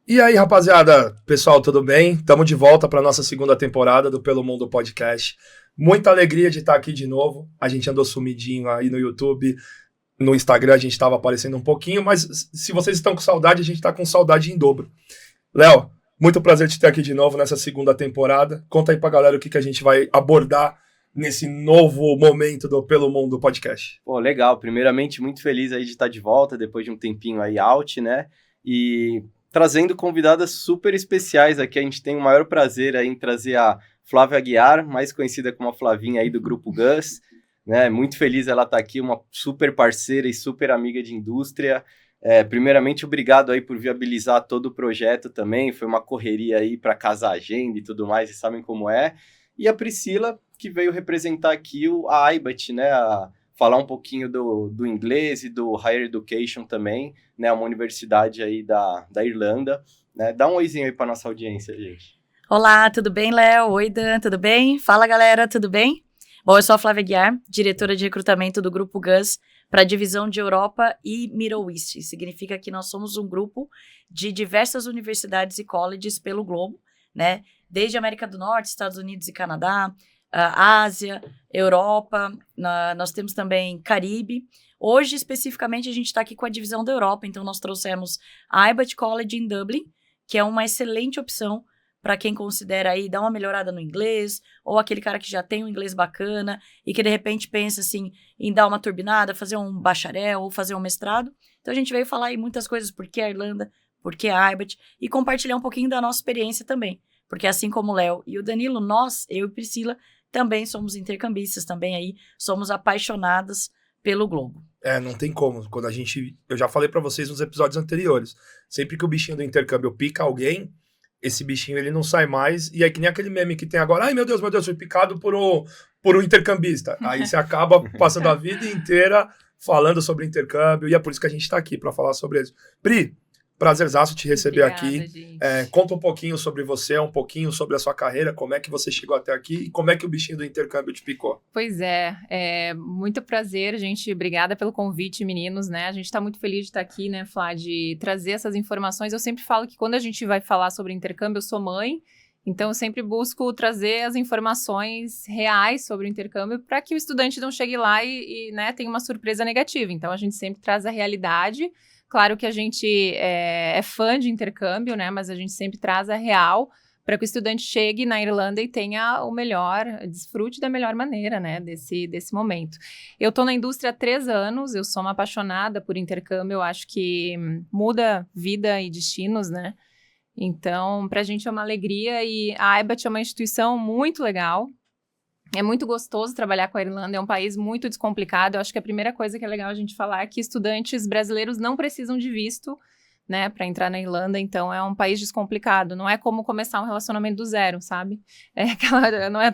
E aí, rapaziada, pessoal, tudo bem? Estamos de volta para nossa segunda temporada do Pelo Mundo Podcast. Muita alegria de estar aqui de novo. A gente andou sumidinho aí no YouTube, no Instagram a gente estava aparecendo um pouquinho, mas se vocês estão com saudade, a gente está com saudade em dobro. Léo, muito prazer te ter aqui de novo nessa segunda temporada. Conta aí pra galera o que a gente vai abordar nesse novo momento do Pelo Mundo Podcast. Pô, legal. Primeiramente, muito feliz aí de estar de volta, depois de um tempinho aí out, né? E trazendo convidadas super especiais aqui. A gente tem o maior prazer aí em trazer a Flávia Aguiar, mais conhecida como a Flavinha aí do Grupo Gus, né? Muito feliz ela estar aqui, uma super parceira e super amiga de indústria. Primeiramente, obrigado aí por viabilizar todo o projeto também. Foi uma correria aí para casar a agenda e tudo mais, vocês sabem como é. E a Priscila, que veio representar aqui a IBAT, né? Falar um pouquinho do inglês e do Higher Education também, né? Uma universidade aí da Irlanda, né? Dá um oizinho aí para nossa audiência, gente. Olá, tudo bem, Léo? Oi, Dan, tudo bem? Fala, galera, tudo bem? Bom, eu sou a Flávia Aguiar, diretora de recrutamento do Grupo Gus para a divisão de Europa e Middle East. Significa que nós somos um grupo de diversas universidades e colleges pelo globo, né? Desde América do Norte, Estados Unidos e Canadá, Ásia, Europa, nós temos também Caribe. Hoje, especificamente, a gente está aqui com a divisão da Europa, então nós trouxemos a IBAT College em Dublin, que é uma excelente opção para quem considera aí dar uma melhorada no inglês, ou aquele cara que já tem um inglês bacana e que de repente pensa assim em dar uma turbinada, fazer um bacharel ou fazer um mestrado. Então a gente veio falar aí muitas coisas, por que a Irlanda, por que a IBAT, e compartilhar um pouquinho da nossa experiência também. Porque assim como o Léo e o Danilo, eu e Priscila, também somos intercambistas, também aí somos apaixonadas pelo globo. Não tem como. Eu já falei pra vocês nos episódios anteriores, sempre que o bichinho do intercâmbio pica alguém, esse bichinho ele não sai mais, e é que nem aquele meme que tem agora, ai meu Deus, fui picado por um intercambista. Aí você acaba passando a vida inteira falando sobre intercâmbio, e é por isso que a gente tá aqui, pra falar sobre isso. Pri, prazerzaço te receber. Obrigada, aqui. Conta um pouquinho sobre você, um pouquinho sobre a sua carreira, como é que você chegou até aqui e como é que o bichinho do intercâmbio te picou. Pois muito prazer, gente. Obrigada pelo convite, meninos, né? A gente tá muito feliz de estar aqui, né, Flá, de trazer essas informações. Eu sempre falo que quando a gente vai falar sobre intercâmbio, eu sou mãe, então eu sempre busco trazer as informações reais sobre o intercâmbio para que o estudante não chegue lá e né, tenha uma surpresa negativa. Então a gente sempre traz a realidade. Claro que a gente é fã de intercâmbio, né? Mas a gente sempre traz a real para que o estudante chegue na Irlanda e tenha o melhor, desfrute da melhor maneira, né? Desse momento. Eu estou na indústria há 3 anos, eu sou uma apaixonada por intercâmbio, eu acho que muda vida e destinos, né? Então, para a gente é uma alegria e a IBAT é uma instituição muito legal. É muito gostoso trabalhar com a Irlanda, é um país muito descomplicado. Eu acho que a primeira coisa que é legal a gente falar é que estudantes brasileiros não precisam de visto, né, para entrar na Irlanda, então é um país descomplicado. Não é como começar um relacionamento do zero, sabe?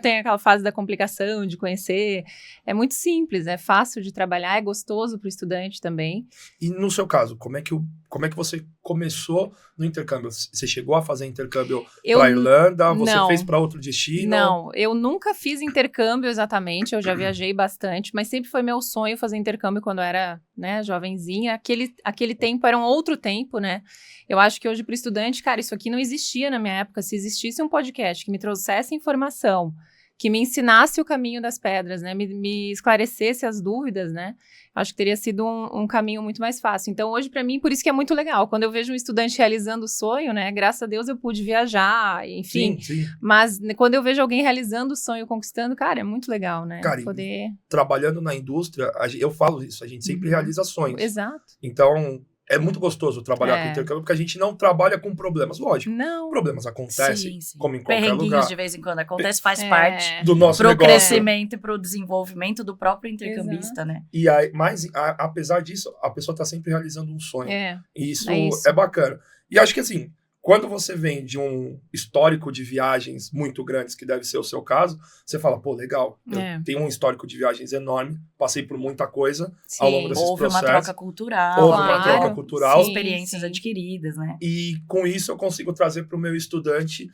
Tem aquela fase da complicação, de conhecer. É muito simples, é fácil de trabalhar, é gostoso para o estudante também. E no seu caso, como é que você começou no intercâmbio? Você chegou a fazer intercâmbio para a Irlanda? Você fez para outro destino? Não, eu nunca fiz intercâmbio exatamente, eu já viajei bastante, mas sempre foi meu sonho fazer intercâmbio quando eu era, né, jovenzinha. Aquele tempo era um outro tempo, né? Eu acho que hoje para o estudante, cara, isso aqui não existia na minha época. Se existisse um podcast que me trouxesse informação, que me ensinasse o caminho das pedras, né? Me esclarecesse as dúvidas, né? Acho que teria sido um caminho muito mais fácil. Então, hoje, para mim, por isso que é muito legal. Quando eu vejo um estudante realizando o sonho, né? Graças a Deus eu pude viajar, enfim. Sim. Mas quando eu vejo alguém realizando o sonho, conquistando, cara, é muito legal, né? Cara, trabalhando na indústria, eu falo isso, a gente sempre realiza sonhos. Exato. Então, é muito gostoso trabalhar com intercâmbio, porque a gente não trabalha com problemas, lógico. Não. Problemas acontecem, sim. como em qualquer lugar. De vez em quando acontece, faz parte do nosso pro negócio. Crescimento e pro desenvolvimento do próprio intercambista, né? E aí, mas apesar disso, a pessoa tá sempre realizando um sonho. E isso é bacana. E acho que assim, quando você vem de um histórico de viagens muito grandes, que deve ser o seu caso, você fala, pô, legal, eu tenho um histórico de viagens enorme, passei por muita coisa ao longo desses processos. Houve uma troca cultural. Experiências adquiridas, né? E com isso eu consigo trazer para o meu estudante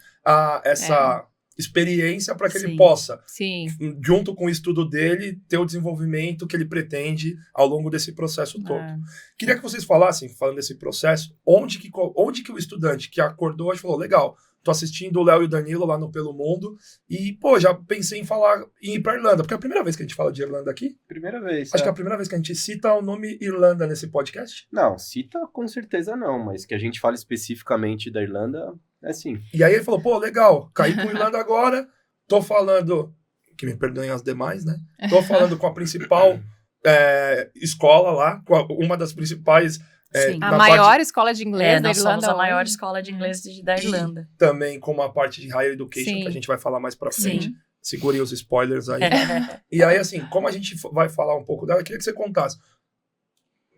experiência para que ele Sim. possa, Sim. junto com o estudo dele, ter o desenvolvimento que ele pretende ao longo desse processo todo. É. Queria que vocês falassem, falando desse processo, onde que o estudante que acordou hoje falou, legal, tô assistindo o Léo e o Danilo lá no Pelo Mundo e, pô, já pensei em ir pra Irlanda, porque é a primeira vez que a gente fala de Irlanda aqui. Primeira vez. Acho que é a primeira vez que a gente cita o nome Irlanda nesse podcast. Não, cita com certeza não, mas que a gente fale especificamente da Irlanda, é sim. E aí ele falou, pô, legal, caí pro Irlanda agora, tô falando, que me perdoem as demais, né? Tô falando com a principal escola lá, com uma das principais... Sim. A na maior parte, escola de inglês da nós somos Irlanda a maior hoje. escola de inglês da Irlanda. também com uma parte de Higher Education, Sim. que a gente vai falar mais pra Sim. frente. Segurem os spoilers aí. E aí, assim, como a gente vai falar um pouco dela, eu queria que você contasse.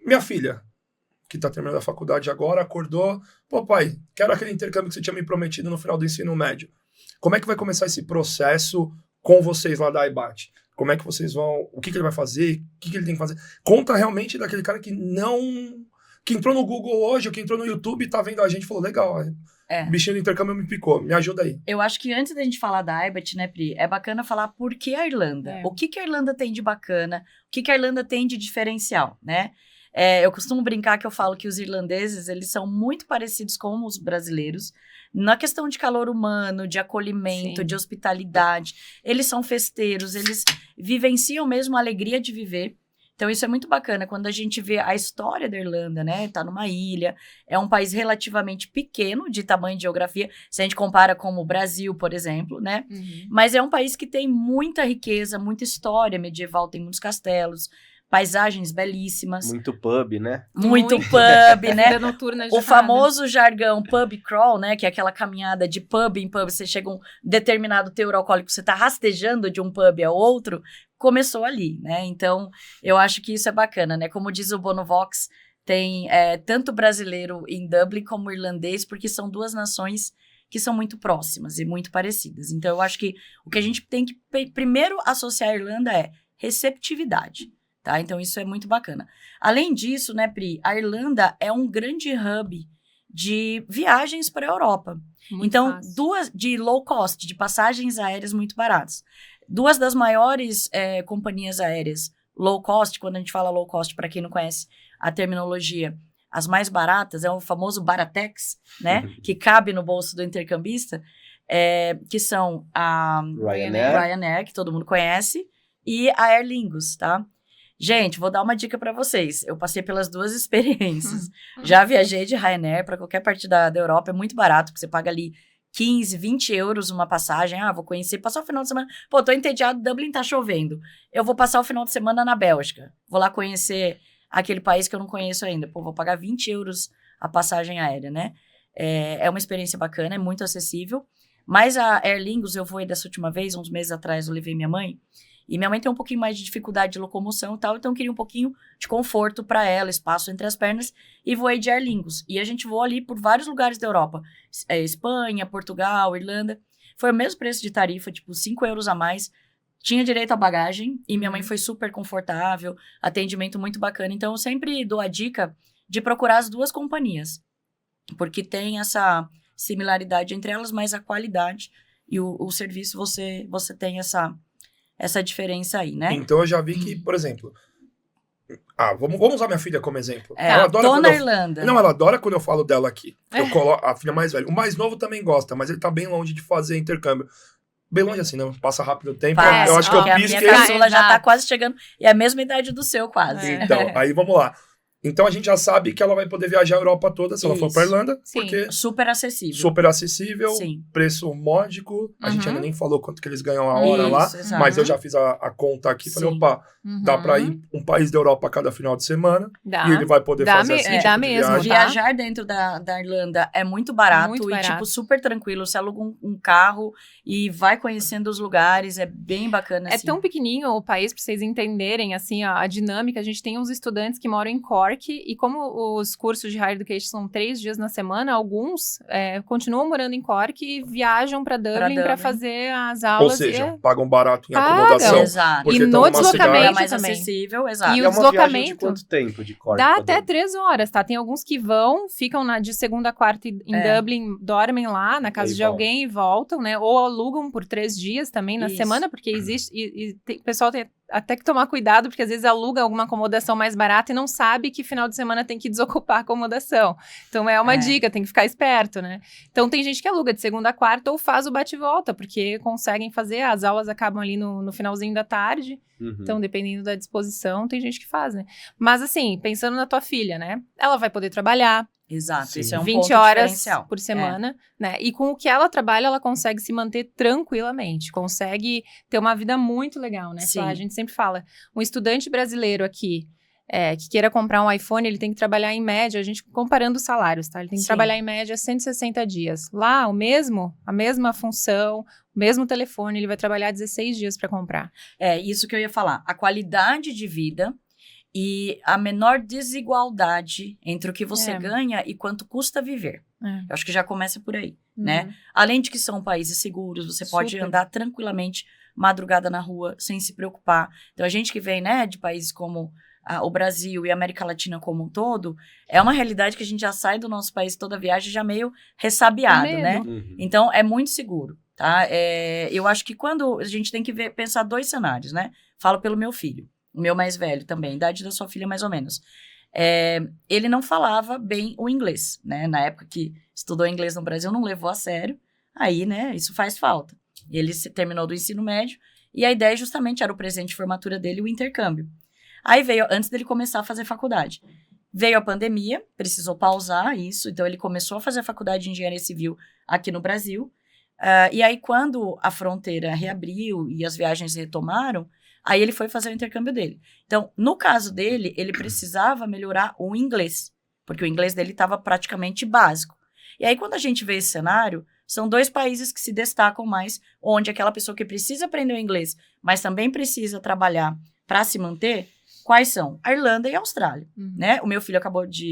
Minha filha, que tá terminando a faculdade agora, acordou. Pô, pai, quero aquele intercâmbio que você tinha me prometido no final do ensino médio. Como é que vai começar esse processo com vocês lá da IBAT? Como é que vocês vão... O que ele vai fazer? O que ele tem que fazer? Conta realmente daquele cara que entrou no Google hoje, ou que entrou no YouTube e tá vendo a gente e falou, legal, o bichinho do intercâmbio me picou, me ajuda aí. Eu acho que antes da gente falar da IBAT, né, Pri, é bacana falar por que a Irlanda. O que a Irlanda tem de bacana, o que a Irlanda tem de diferencial, né? Eu costumo brincar que eu falo que os irlandeses, eles são muito parecidos com os brasileiros, na questão de calor humano, de acolhimento, Sim. de hospitalidade. Eles são festeiros, eles vivenciam mesmo a alegria de viver. Então, isso é muito bacana quando a gente vê a história da Irlanda, né? Tá numa ilha, é um país relativamente pequeno de tamanho de geografia, se a gente compara com o Brasil, por exemplo, né? Uhum. Mas é um país que tem muita riqueza, muita história medieval, tem muitos castelos, paisagens belíssimas. Muito pub, né? Muito pub, né? Vida noturna O agitada. famoso jargão pub crawl, né? Que é aquela caminhada de pub em pub. Você chega a um determinado teor alcoólico, você tá rastejando de um pub ao outro, começou ali, né? Então, eu acho que isso é bacana, né? Como diz o Bono Vox, tem tanto brasileiro em Dublin como irlandês, porque são duas nações que são muito próximas e muito parecidas. Então, eu acho que o que a gente tem que primeiro associar a Irlanda é receptividade. Tá? Então, isso é muito bacana. Além disso, né, Pri, a Irlanda é um grande hub de viagens para a Europa. Muito Então, fácil. de low cost, de passagens aéreas muito baratas. Duas das maiores companhias aéreas low cost, quando a gente fala low cost, para quem não conhece a terminologia, as mais baratas, é o famoso Baratex, né, que cabe no bolso do intercambista, que são a Ryanair, que todo mundo conhece, e a Aer Lingus, tá? Gente, vou dar uma dica para vocês. Eu passei pelas duas experiências. Já viajei de Ryanair para qualquer parte da Europa, é muito barato, porque você paga ali 15, 20 euros uma passagem. Vou conhecer, passar o final de semana. Pô, tô entediado, Dublin tá chovendo. Eu vou passar o final de semana na Bélgica. Vou lá conhecer aquele país que eu não conheço ainda. Pô, vou pagar 20 euros a passagem aérea, né? É uma experiência bacana, é muito acessível. Mas a Aer Lingus, eu voei dessa última vez, uns meses atrás, eu levei minha mãe. E minha mãe tem um pouquinho mais de dificuldade de locomoção e tal, então eu queria um pouquinho de conforto para ela, espaço entre as pernas, e voei de Aer Lingus. E a gente voou ali por vários lugares da Europa. Espanha, Portugal, Irlanda. Foi o mesmo preço de tarifa, tipo 5 euros a mais. Tinha direito à bagagem, e minha mãe foi super confortável, atendimento muito bacana. Então eu sempre dou a dica de procurar as duas companhias, porque tem essa similaridade entre elas, mas a qualidade e o serviço você tem essa diferença aí, né? Então eu já vi que, por exemplo... vamos usar minha filha como exemplo. Ela adora tô na Irlanda. Não, ela adora quando eu falo dela aqui. Eu coloco a filha mais velha. O mais novo também gosta, mas ele tá bem longe de fazer intercâmbio. Bem longe assim, não passa rápido o tempo. Eu acho que eu pisquei... A minha caçula já tá quase chegando, e é a mesma idade do seu, quase. Então, aí vamos lá. Então a gente já sabe que ela vai poder viajar a Europa toda se ela for pra Irlanda, porque super acessível. Super acessível, Sim. Preço módico. A gente ainda nem falou quanto que eles ganham a hora lá, exato. mas eu já fiz a conta aqui e falei, opa, dá pra ir um país da Europa a cada final de semana Dá. e ele vai poder fazer esse tipo dá de mesmo, viagem. tá? Viajar dentro da Irlanda é muito barato, e tipo super tranquilo. Você aluga um carro e vai conhecendo os lugares, é bem bacana. É tão pequenininho o país, pra vocês entenderem assim a dinâmica. A gente tem uns estudantes que moram em Cork, Cork, e como os cursos de Higher Education são 3 dias na semana, alguns continuam morando em Cork e viajam para Dublin para fazer as Ou aulas. seja, pagam barato em Pagam. acomodação. Exato. Porque E estão no numa deslocamento cidade- É mais também. acessível, exato. E é o uma viagem de deslocamento quanto tempo de Cork? dá pra até Dublin? 3 horas, tá? Tem alguns que ficam de segunda a quarta em Dublin, dormem lá na casa E de voltam. alguém e voltam, né? Ou alugam por 3 dias também na Isso. semana, porque existe... o pessoal tem até que tomar cuidado, porque às vezes aluga alguma acomodação mais barata e não sabe que final de semana tem que desocupar a acomodação. Então é uma dica, tem que ficar esperto, né? Então tem gente que aluga de segunda a quarta ou faz o bate-volta, porque conseguem fazer, as aulas acabam ali no finalzinho da tarde. Uhum. Então, dependendo da disposição, tem gente que faz, né? Mas assim, pensando na tua filha, né? Ela vai poder trabalhar Exato, Sim. isso é um 20 ponto horas diferencial. por semana, né? E com o que ela trabalha, ela consegue se manter tranquilamente, consegue ter uma vida muito legal, né? Sim. A gente sempre fala, um estudante brasileiro aqui que queira comprar um iPhone, ele tem que trabalhar em média, a gente comparando os salários, tá? Ele tem que Sim. trabalhar em média 160 dias. Lá, a mesma função, o mesmo telefone, ele vai trabalhar 16 dias para comprar. É, isso que eu ia falar. A qualidade de vida e a menor desigualdade entre o que você ganha e quanto custa viver. Eu acho que já começa por aí, né? Além de que são países seguros, você pode Super. andar tranquilamente madrugada na rua, sem se preocupar. Então, a gente que vem, né, de países como o Brasil e a América Latina como um todo, é uma realidade que a gente já sai do nosso país toda viagem já meio ressabiado, Com medo. né? Uhum. Então, é muito seguro, tá? Eu acho que quando a gente tem que pensar 2 cenários, né? Falo pelo meu filho, o meu mais velho também, idade da sua filha mais ou menos. Ele não falava bem o inglês, né? Na época que estudou inglês no Brasil, não levou a sério. Aí, né, isso faz falta. Ele terminou do ensino médio e a ideia justamente era o presente de formatura dele, o intercâmbio. Aí veio, antes dele começar a fazer faculdade, veio a pandemia, precisou pausar isso, então ele começou a fazer a faculdade de engenharia civil aqui no Brasil. E aí, quando a fronteira reabriu e as viagens retomaram, aí ele foi fazer o intercâmbio dele. Então, no caso dele, ele precisava melhorar o inglês, porque o inglês dele estava praticamente básico. E aí, quando a gente vê esse cenário, são 2 países que se destacam mais, onde aquela pessoa que precisa aprender o inglês, mas também precisa trabalhar para se manter, quais são? A Irlanda e a Austrália, né? O meu filho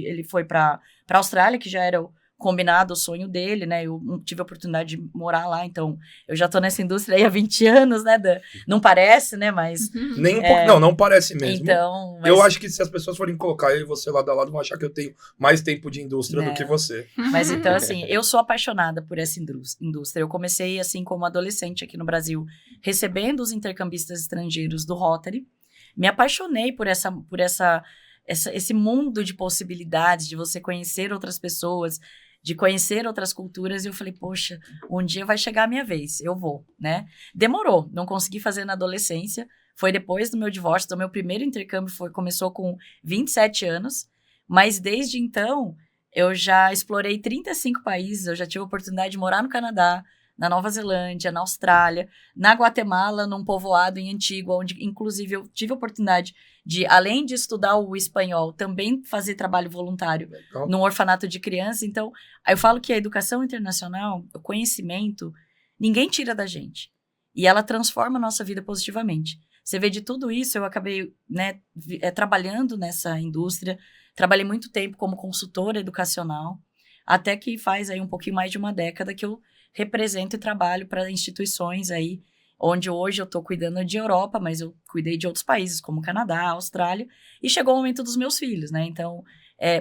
ele foi para a Austrália, que já era combinado o sonho dele, né? Eu tive a oportunidade de morar lá, então eu já tô nessa indústria aí há 20 anos, né? Não parece, né? Mas Nem um pouco, não parece mesmo. então, Eu acho que se as pessoas forem colocar eu e você lado a lado, vão achar que eu tenho mais tempo de indústria do que você. Mas então, assim, eu sou apaixonada por essa indústria. Eu comecei, assim, como adolescente aqui no Brasil, recebendo os intercambistas estrangeiros do Rotary. Me apaixonei por esse mundo de possibilidades, de você conhecer outras pessoas, de conhecer outras culturas. E eu falei, poxa, um dia vai chegar a minha vez, eu vou, né? Demorou, não consegui fazer na adolescência. Foi depois do meu divórcio, então meu primeiro intercâmbio começou com 27 anos. Mas desde então, eu já explorei 35 países, eu já tive a oportunidade de morar no Canadá, na Nova Zelândia, na Austrália, na Guatemala, num povoado em Antigua, onde, inclusive, eu tive a oportunidade de, além de estudar o espanhol, também fazer trabalho voluntário num orfanato de criança. Então, eu falo que a educação internacional, o conhecimento, ninguém tira da gente. E ela transforma a nossa vida positivamente. Você vê, de tudo isso, eu acabei, né, trabalhando nessa indústria, trabalhei muito tempo como consultora educacional, até que faz aí um pouquinho mais de uma década que eu represento e trabalho para instituições aí, onde hoje eu estou cuidando de Europa, mas eu cuidei de outros países, como Canadá, Austrália, e chegou o momento dos meus filhos, né? Então,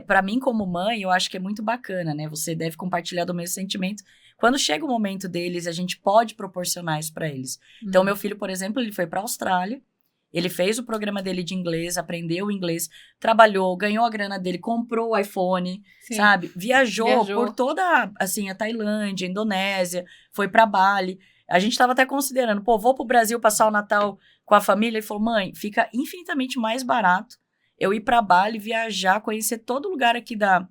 para mim, como mãe, eu acho que é muito bacana, né? Você deve compartilhar do mesmo sentimento. Quando chega o momento deles, a gente pode proporcionar isso para eles. Então, meu filho, por exemplo, ele foi para a Austrália, ele fez o programa dele de inglês, aprendeu o inglês, trabalhou, ganhou a grana dele, comprou o iPhone, sabe? Viajou por toda, assim, a Tailândia, a Indonésia, foi para Bali. A gente estava até considerando, vou pro Brasil passar o Natal com a família. Ele falou, mãe, fica infinitamente mais barato eu ir para Bali, viajar, conhecer todo lugar aqui da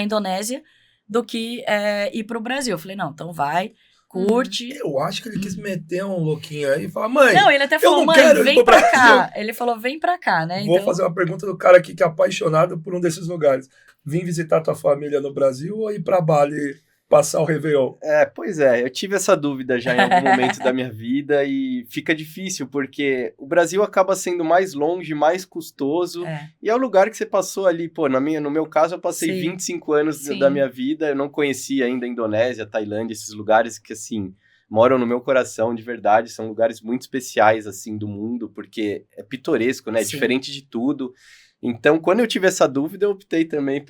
Indonésia, do que ir pro Brasil. Eu falei, não, então vai, curte. Eu acho que ele quis meter um louquinho aí e falar, mãe, não, ele até falou, mãe, vem pra cá. Ele falou, vem pra cá, né? Vou fazer uma pergunta do cara aqui que é apaixonado por um desses lugares. Vim visitar tua família no Brasil ou ir pra Bali passar o Réveillon. Pois é, eu tive essa dúvida já em algum momento da minha vida e fica difícil, porque o Brasil acaba sendo mais longe, mais custoso, e é o lugar que você passou ali, pô, no meu caso eu passei Sim. 25 anos Sim. da minha vida, eu não conhecia ainda a Indonésia, a Tailândia, esses lugares que, assim, moram no meu coração de verdade, são lugares muito especiais, assim, do mundo, porque é pitoresco, né, Sim. diferente de tudo. Então, quando eu tive essa dúvida, eu optei também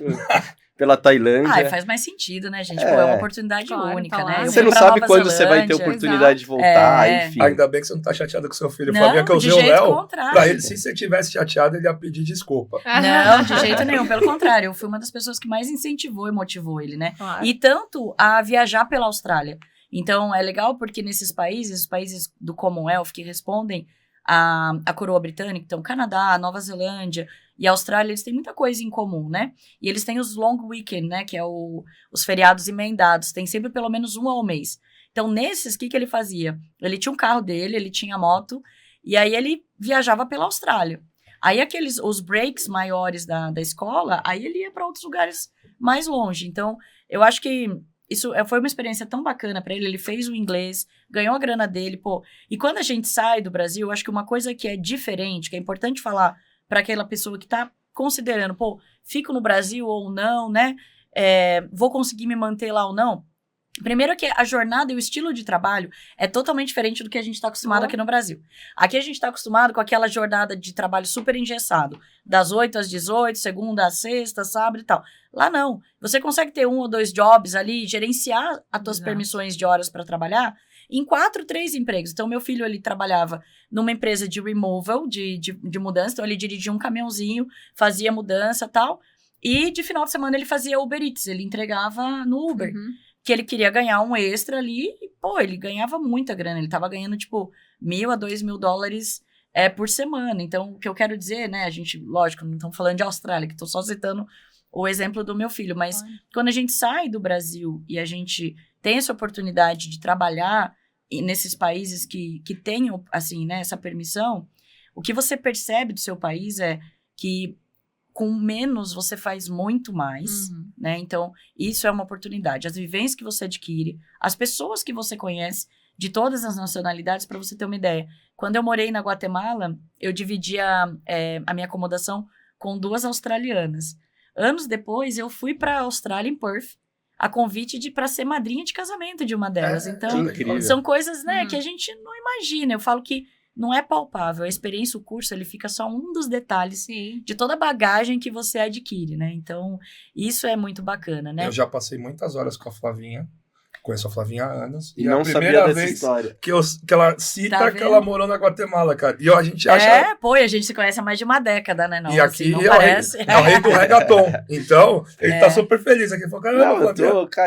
pela Tailândia. Faz mais sentido, né, gente? Pô, é uma oportunidade Claro, única, tá lá. né? Eu Você fui não pra sabe Nova quando você vai ter Zelândia. oportunidade de voltar, enfim. Ainda bem que você não tá chateado com seu filho. Não, Flavinha, que eu de usei o jeito Léo. contrário. Pra ele, se você tivesse chateado, ele ia pedir desculpa. Não, de jeito nenhum. Pelo contrário, eu fui uma das pessoas que mais incentivou e motivou ele, né? Claro. E tanto a viajar pela Austrália. Então, é legal porque nesses países, os países do Commonwealth que respondem à coroa britânica, então Canadá, Nova Zelândia e Austrália, eles têm muita coisa em comum, né? E eles têm os long weekend, né? Que é os feriados emendados. Tem sempre pelo menos um ao mês. Então, nesses, o que ele fazia? Ele tinha um carro dele, ele tinha moto, e aí ele viajava pela Austrália. Aí os breaks maiores da escola, aí ele ia para outros lugares mais longe. Então, eu acho que isso foi uma experiência tão bacana para ele. Ele fez o inglês, ganhou a grana dele, pô. E quando a gente sai do Brasil, eu acho que uma coisa que é diferente, que é importante falar para aquela pessoa que tá considerando, pô, fico no Brasil ou não, né? Vou conseguir me manter lá ou não. Primeiro que a jornada e o estilo de trabalho é totalmente diferente do que a gente está acostumado aqui no Brasil. Aqui a gente está acostumado com aquela jornada de trabalho super engessado, das 8 às 18, segunda a sexta, sábado e tal. Lá não. Você consegue ter 1 ou 2 jobs ali, gerenciar as tuas permissões de horas para trabalhar em 4, 3 empregos. Então, meu filho, ele trabalhava numa empresa de removal, de mudança. Então, ele dirigia um caminhãozinho, fazia mudança e tal. E de final de semana ele fazia Uber Eats, ele entregava no Uber. Que ele queria ganhar um extra ali, e, pô, ele ganhava muita grana, ele tava ganhando, tipo, $1.000 a $2.000 por semana. Então, o que eu quero dizer, né, a gente, lógico, não estamos falando de Austrália, que tô só citando o exemplo do meu filho, mas quando a gente sai do Brasil e a gente tem essa oportunidade de trabalhar nesses países que têm, assim, né, essa permissão, o que você percebe do seu país é que com menos você faz muito mais, né? Então, isso é uma oportunidade. As vivências que você adquire, as pessoas que você conhece, de todas as nacionalidades, para você ter uma ideia. Quando eu morei na Guatemala, eu dividia a minha acomodação com 2 australianas. Anos depois, eu fui para a Austrália, em Perth, a convite para ser madrinha de casamento de uma delas. Então, são coisas, né, que a gente não imagina. Eu falo que não é palpável. A experiência, o curso, ele fica só um dos detalhes de toda a bagagem que você adquire, né? Então, isso é muito bacana, né? Eu já passei muitas horas com a Flavinha. Conheço a Flavinha há anos. E não a sabia primeira dessa vez história. que ela cita Tá que ela morou na Guatemala, cara. E a gente acha... E a gente se conhece há mais de uma década, né? Não, e aqui assim, não é parece. o rei do reggaeton. Então, ele tá super feliz aqui. Falou, caramba,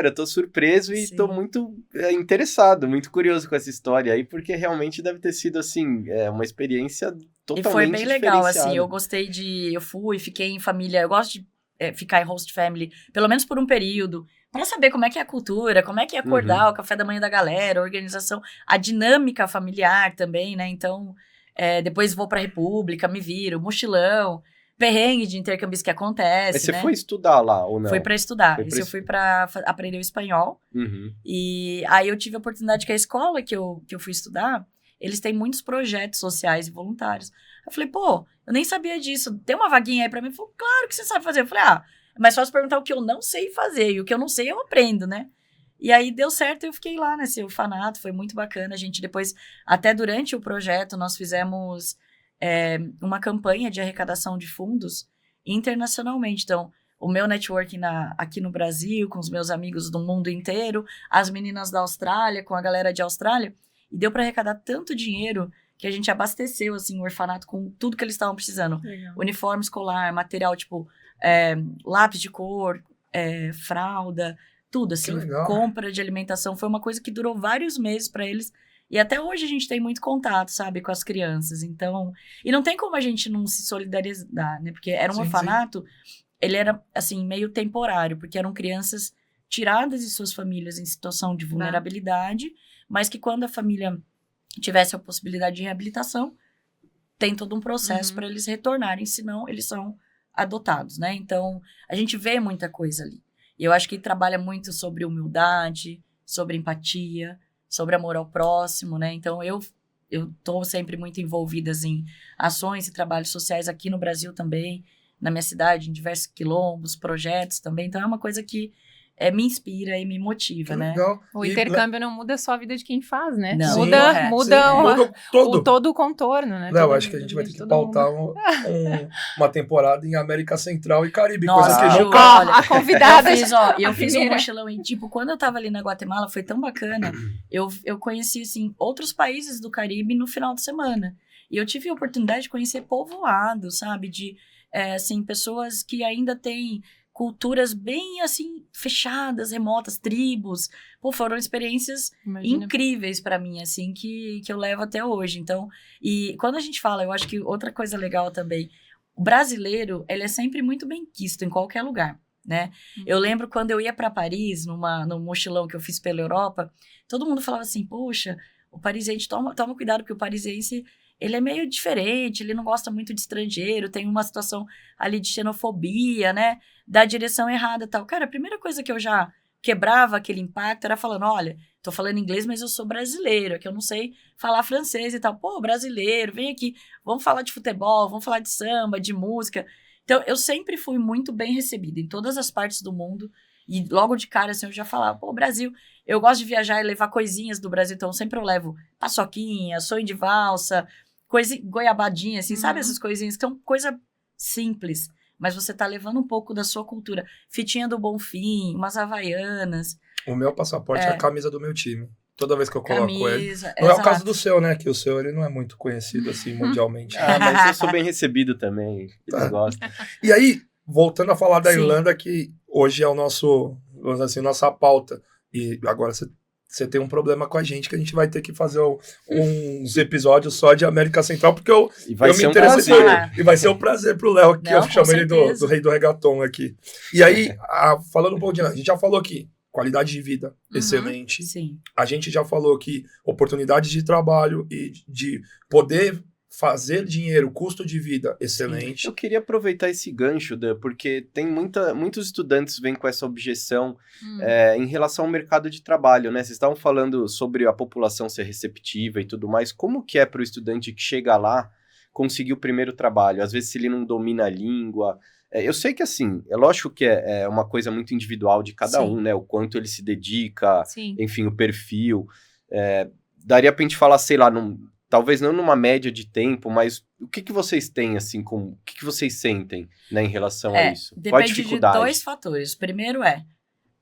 eu tô surpreso e tô muito interessado, muito curioso com essa história aí, porque realmente deve ter sido, assim, uma experiência totalmente E foi bem legal, diferenciada. assim, eu gostei eu fiquei em família, eu gosto de ficar em host family, pelo menos por um período, para saber como é que é a cultura, como é que é acordar, o café da manhã da galera, a organização, a dinâmica familiar também, né? Então, depois vou pra República, me viro, mochilão, perrengue de intercâmbios que acontece, Mas você né? foi estudar lá ou não? Foi para estudar. Eu fui para aprender o espanhol. E aí eu tive a oportunidade que a escola que eu fui estudar, eles têm muitos projetos sociais e voluntários. Eu falei, pô, eu nem sabia disso. Tem uma vaguinha aí pra mim? Ele falou, claro que você sabe fazer. Eu falei, é mais fácil perguntar o que eu não sei fazer. E o que eu não sei, eu aprendo, né? E aí deu certo, eu fiquei lá nesse orfanato. Foi muito bacana. A gente depois, até durante o projeto, nós fizemos uma campanha de arrecadação de fundos internacionalmente. Então, o meu networking aqui no Brasil, com os meus amigos do mundo inteiro, as meninas da Austrália, com a galera de Austrália, e deu para arrecadar tanto dinheiro que a gente abasteceu, assim, o orfanato com tudo que eles estavam precisando. Legal. Uniforme escolar, material, tipo, lápis de cor, fralda, tudo, assim, compra de alimentação. Foi uma coisa que durou vários meses para eles. E até hoje a gente tem muito contato, sabe, com as crianças. Então, e não tem como a gente não se solidarizar, né? Porque era um orfanato, ele era, assim, meio temporário, porque eram crianças tiradas de suas famílias em situação de vulnerabilidade, mas que quando a família tivesse a possibilidade de reabilitação, tem todo um processo para eles retornarem, senão eles são adotados, né? Então, a gente vê muita coisa ali. E eu acho que trabalha muito sobre humildade, sobre empatia, sobre amor ao próximo, né? Então, eu tô sempre muito envolvida em ações e trabalhos sociais aqui no Brasil também, na minha cidade, em diversos quilombos, projetos também. Então, é uma coisa que me inspira e me motiva, Que né? legal. O E- intercâmbio não muda só a vida de quem faz, né? Não, Sim, muda correto. muda Sim, muda todo. todo o contorno, né? Léo, Toda acho que a gente vai ter vida que de todo mundo. pautar uma temporada em América Central e Caribe, Nossa, coisa que Ju, nunca... olha, A convidada. eu fiz um Mineira. mochilão e, tipo, quando eu tava ali na Guatemala, foi tão bacana. Eu conheci, assim, outros países do Caribe no final de semana. E eu tive a oportunidade de conhecer povoado, sabe? De, assim, pessoas que ainda têm culturas bem, assim, fechadas, remotas, tribos. Pô, foram experiências Imagina. incríveis pra mim, assim, que eu levo até hoje. Então, e quando a gente fala, eu acho que outra coisa legal também, o brasileiro, ele é sempre muito bem quisto em qualquer lugar, né? Eu lembro quando eu ia para Paris, num mochilão que eu fiz pela Europa, todo mundo falava assim, poxa, o parisiense, toma cuidado, porque o parisiense, ele é meio diferente, ele não gosta muito de estrangeiro, tem uma situação ali de xenofobia, né? Da direção errada e tal. Cara, a primeira coisa que eu já quebrava aquele impacto era falando, olha, tô falando inglês, mas eu sou brasileiro, é que eu não sei falar francês e tal. Pô, brasileiro, vem aqui, vamos falar de futebol, vamos falar de samba, de música. Então, eu sempre fui muito bem recebida em todas as partes do mundo. E logo de cara, assim, eu já falava, pô, Brasil, eu gosto de viajar e levar coisinhas do Brasil, então sempre eu levo paçoquinha, sonho de valsa, goiabadinha, assim, sabe? Essas coisinhas que são coisa simples, mas você tá levando um pouco da sua cultura. Fitinha do Bonfim, umas havaianas, O meu passaporte é a camisa do meu time. Toda vez que eu coloco ele. camisa, Não é o caso exato. do seu, né? Que o seu ele não é muito conhecido assim mundialmente. Ah, mas eu sou bem recebido também. Eles gostam. E aí, voltando a falar da Sim. Irlanda, que hoje é o nosso, vamos dizer assim, nossa pauta. E agora você tem um problema com a gente, que a gente vai ter que fazer uns episódios só de América Central, porque E vai eu ser me um interessei prazer. prazer. por ele. E vai ser um prazer pro Léo, que Não, eu com chamo ele do certeza. rei do reggaeton aqui. E aí, falando um pouco a gente já falou aqui, qualidade de vida excelente. Sim. A gente já falou que oportunidades de trabalho e de poder fazer dinheiro, custo de vida excelente. Eu queria aproveitar esse gancho, Dan, porque tem muitos estudantes vêm com essa objeção em relação ao mercado de trabalho, né? Vocês estavam falando sobre a população ser receptiva e tudo mais. Como que é para o estudante que chega lá conseguir o primeiro trabalho? Às vezes, se ele não domina a língua. Eu sei que, assim, é lógico que é uma coisa muito individual de cada Sim. um, né? O quanto ele se dedica, Sim. enfim, o perfil. Daria pra gente falar, sei lá, talvez não numa média de tempo, mas o que vocês têm, assim, o que vocês sentem, né, em relação a isso? Qual a Depende de dificuldade? 2 fatores. Primeiro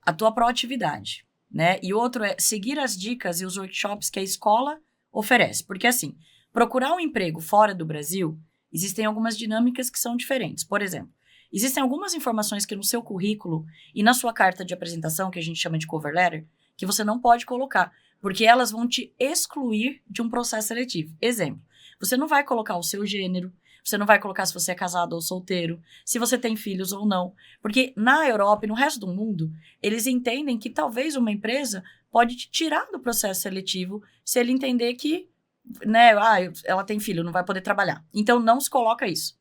a tua proatividade, né? E o outro é seguir as dicas e os workshops que a escola oferece. Porque, assim, procurar um emprego fora do Brasil, existem algumas dinâmicas que são diferentes. Por exemplo, existem algumas informações que no seu currículo e na sua carta de apresentação, que a gente chama de cover letter, que você não pode colocar, porque elas vão te excluir de um processo seletivo. Exemplo, você não vai colocar o seu gênero, você não vai colocar se você é casado ou solteiro, se você tem filhos ou não. Porque na Europa e no resto do mundo, eles entendem que talvez uma empresa pode te tirar do processo seletivo se ele entender que, né, ela tem filho, não vai poder trabalhar. Então, não se coloca isso,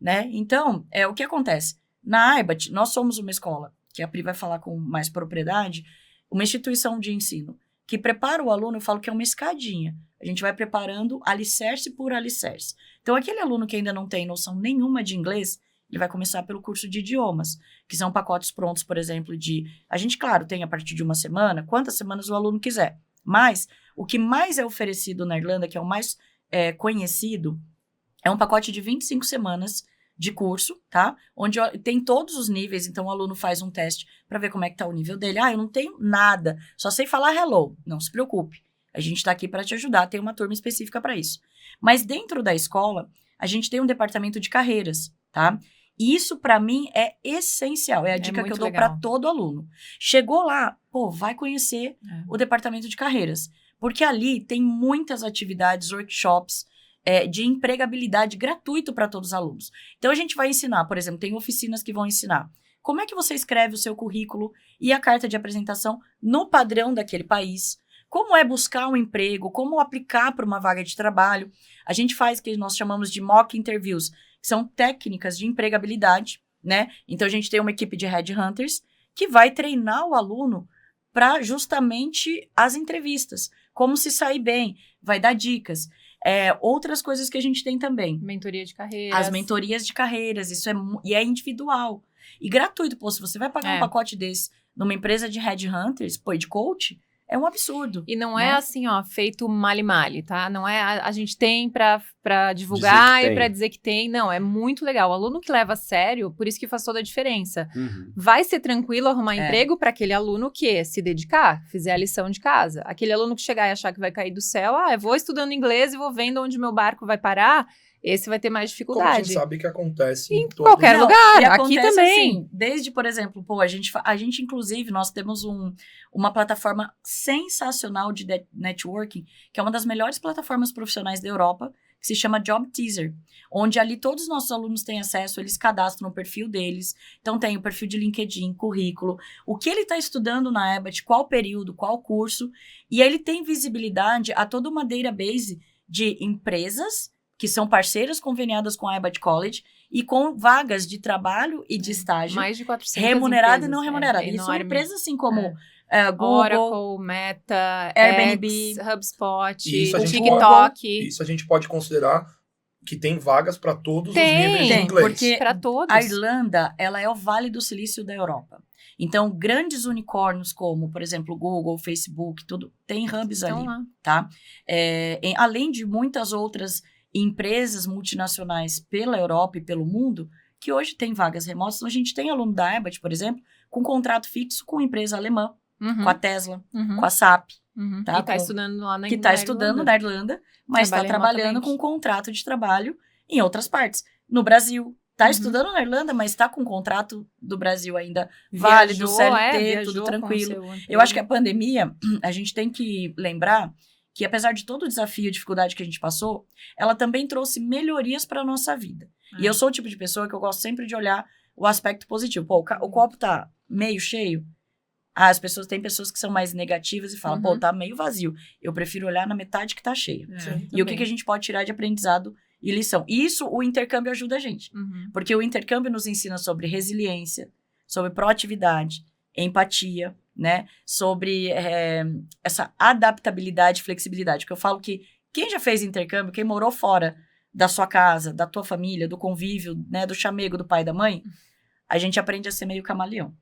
né? Então, o que acontece? Na AIBAT, nós somos uma escola, que a Pri vai falar com mais propriedade, uma instituição de ensino que prepara o aluno, eu falo que é uma escadinha. A gente vai preparando alicerce por alicerce. Então, aquele aluno que ainda não tem noção nenhuma de inglês, ele vai começar pelo curso de idiomas, que são pacotes prontos, por exemplo, a gente, claro, tem a partir de uma semana, quantas semanas o aluno quiser. Mas, o que mais é oferecido na Irlanda, que é o mais conhecido, é um pacote de 25 semanas de curso, tá? Onde tem todos os níveis, então o aluno faz um teste para ver como é que tá o nível dele. Eu não tenho nada, só sei falar hello. Não se preocupe, a gente tá aqui para te ajudar, tem uma turma específica para isso. Mas dentro da escola, a gente tem um departamento de carreiras, tá? E isso para mim é essencial, é a dica que eu dou para todo aluno. Chegou lá, vai conhecer o departamento de carreiras, porque ali tem muitas atividades, workshops, de empregabilidade gratuito para todos os alunos. Então, a gente vai ensinar, por exemplo, tem oficinas que vão ensinar como é que você escreve o seu currículo e a carta de apresentação no padrão daquele país, como é buscar um emprego, como aplicar para uma vaga de trabalho. A gente faz o que nós chamamos de mock interviews, que são técnicas de empregabilidade, né? Então, a gente tem uma equipe de headhunters que vai treinar o aluno para justamente as entrevistas, como se sair bem, vai dar dicas. Outras coisas que a gente tem também. Mentoria de carreiras. As mentorias de carreiras, isso e é individual. E gratuito, pô, se você vai pagar um pacote desse numa empresa de headhunters, pô, de coach, é um absurdo. E não né? é assim, ó, feito male-male, tá? Não é a gente tem pra divulgar e pra dizer que tem. Não, é muito legal. O aluno que leva a sério, por isso que faz toda a diferença. Vai ser tranquilo arrumar emprego para aquele aluno que se dedicar, fizer a lição de casa. Aquele aluno que chegar e achar que vai cair do céu, eu vou estudando inglês e vou vendo onde meu barco vai parar, esse vai ter mais dificuldade. Como a gente sabe que acontece em qualquer lugar, aqui também. Assim, desde, por exemplo, pô, a gente inclusive, nós temos uma plataforma sensacional de networking, que é uma das melhores plataformas profissionais da Europa, que se chama Job Teaser, onde ali todos os nossos alunos têm acesso, eles cadastram o perfil deles, então tem o perfil de LinkedIn, currículo, o que ele está estudando na EBAT, qual período, qual curso, e aí ele tem visibilidade a toda uma database de empresas que são parceiras conveniadas com a EBAT College e com vagas de trabalho e de estágio. Mais de 400 remunerada empresas, e não remunerada. E são empresas assim como Google, Oracle, Meta, Airbnb, X, HubSpot, TikTok. Isso a gente pode considerar que tem vagas para todos os níveis de inglês. Porque para todos. A Irlanda, ela é o Vale do Silício da Europa. Então, grandes unicórnios como, por exemplo, Google, Facebook, tudo, tem hubs ali, lá. Tá? Além de muitas outras empresas multinacionais pela Europa e pelo mundo, que hoje tem vagas remotas. Então, a gente tem aluno da EBAT, por exemplo, com contrato fixo com empresa alemã, com a Tesla, com a SAP. Tá? Que está estudando lá na Irlanda. Que está estudando na Irlanda, mas está trabalhando com contrato de trabalho em outras partes. No Brasil, está estudando na Irlanda, mas está com contrato do Brasil ainda válido, CLT, tudo tranquilo. Eu acho que a pandemia, a gente tem que lembrar que apesar de todo o desafio e dificuldade que a gente passou, ela também trouxe melhorias para a nossa vida. E eu sou o tipo de pessoa que eu gosto sempre de olhar o aspecto positivo. Pô, o copo tá meio cheio. Tem pessoas que são mais negativas e falam, pô, tá meio vazio. Eu prefiro olhar na metade que tá cheio. E o que a gente pode tirar de aprendizado e lição? E isso, o intercâmbio ajuda a gente. Porque o intercâmbio nos ensina sobre resiliência, sobre proatividade, empatia, né? Sobre essa adaptabilidade e flexibilidade. Porque eu falo que quem já fez intercâmbio, quem morou fora da sua casa, da tua família, do convívio, né? Do chamego do pai e da mãe, a gente aprende a ser meio camaleão.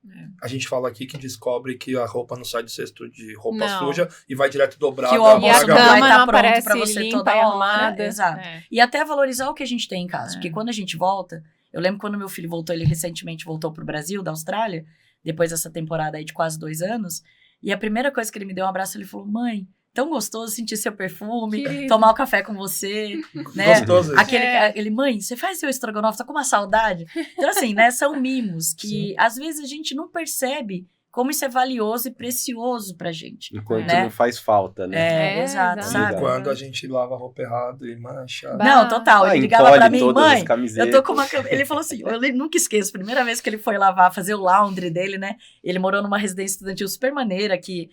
A gente fala aqui que descobre que a roupa não sai do cesto de roupa suja e vai direto dobrada. Que o almoço não vai estar pronto aparece pra você limpa toda e hora. arrumada. Exato. E até valorizar o que a gente tem em casa. Porque quando a gente volta... Eu lembro quando meu filho voltou, ele recentemente voltou pro Brasil, da Austrália, depois dessa temporada aí de quase 2 anos, e a primeira coisa que ele me deu um abraço, ele falou, mãe, tão gostoso sentir seu perfume, tomar o café com você, né? Gostoso isso. Mãe, você faz seu estrogonofe, tá com uma saudade? Então assim, né, são mimos que às vezes a gente não percebe como isso é valioso e precioso pra gente. Enquanto não faz falta, né? Exato, sabe? E quando a gente lava a roupa errado e mancha... Não, total. Ele ligava pra mim, mãe, eu tô com uma... Ele falou assim, eu nunca esqueço, primeira vez que ele foi fazer o laundry dele, né? Ele morou numa residência estudantil super maneira, que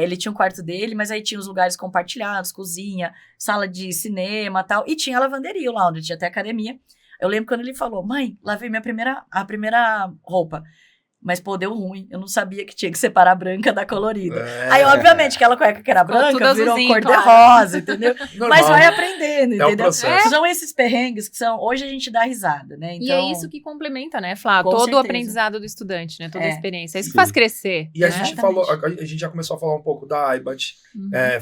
ele tinha um quarto dele, mas aí tinha os lugares compartilhados, cozinha, sala de cinema e tal, e tinha a lavanderia, o laundry, tinha até academia. Eu lembro quando ele falou, mãe, lavei a primeira roupa. Mas, pô, deu ruim. Eu não sabia que tinha que separar a branca da colorida. Aí, obviamente, aquela cueca que era branca virou cor-de-rosa, entendeu? Normal. Mas vai aprendendo, entendeu? É um processo. São esses perrengues que hoje a gente dá risada, né? Então, e é isso que complementa, né, Flá? Com Todo certeza. o aprendizado do estudante, né? Toda a experiência. É isso que faz crescer. E a né? gente falou, a gente já começou a falar um pouco da IBAT,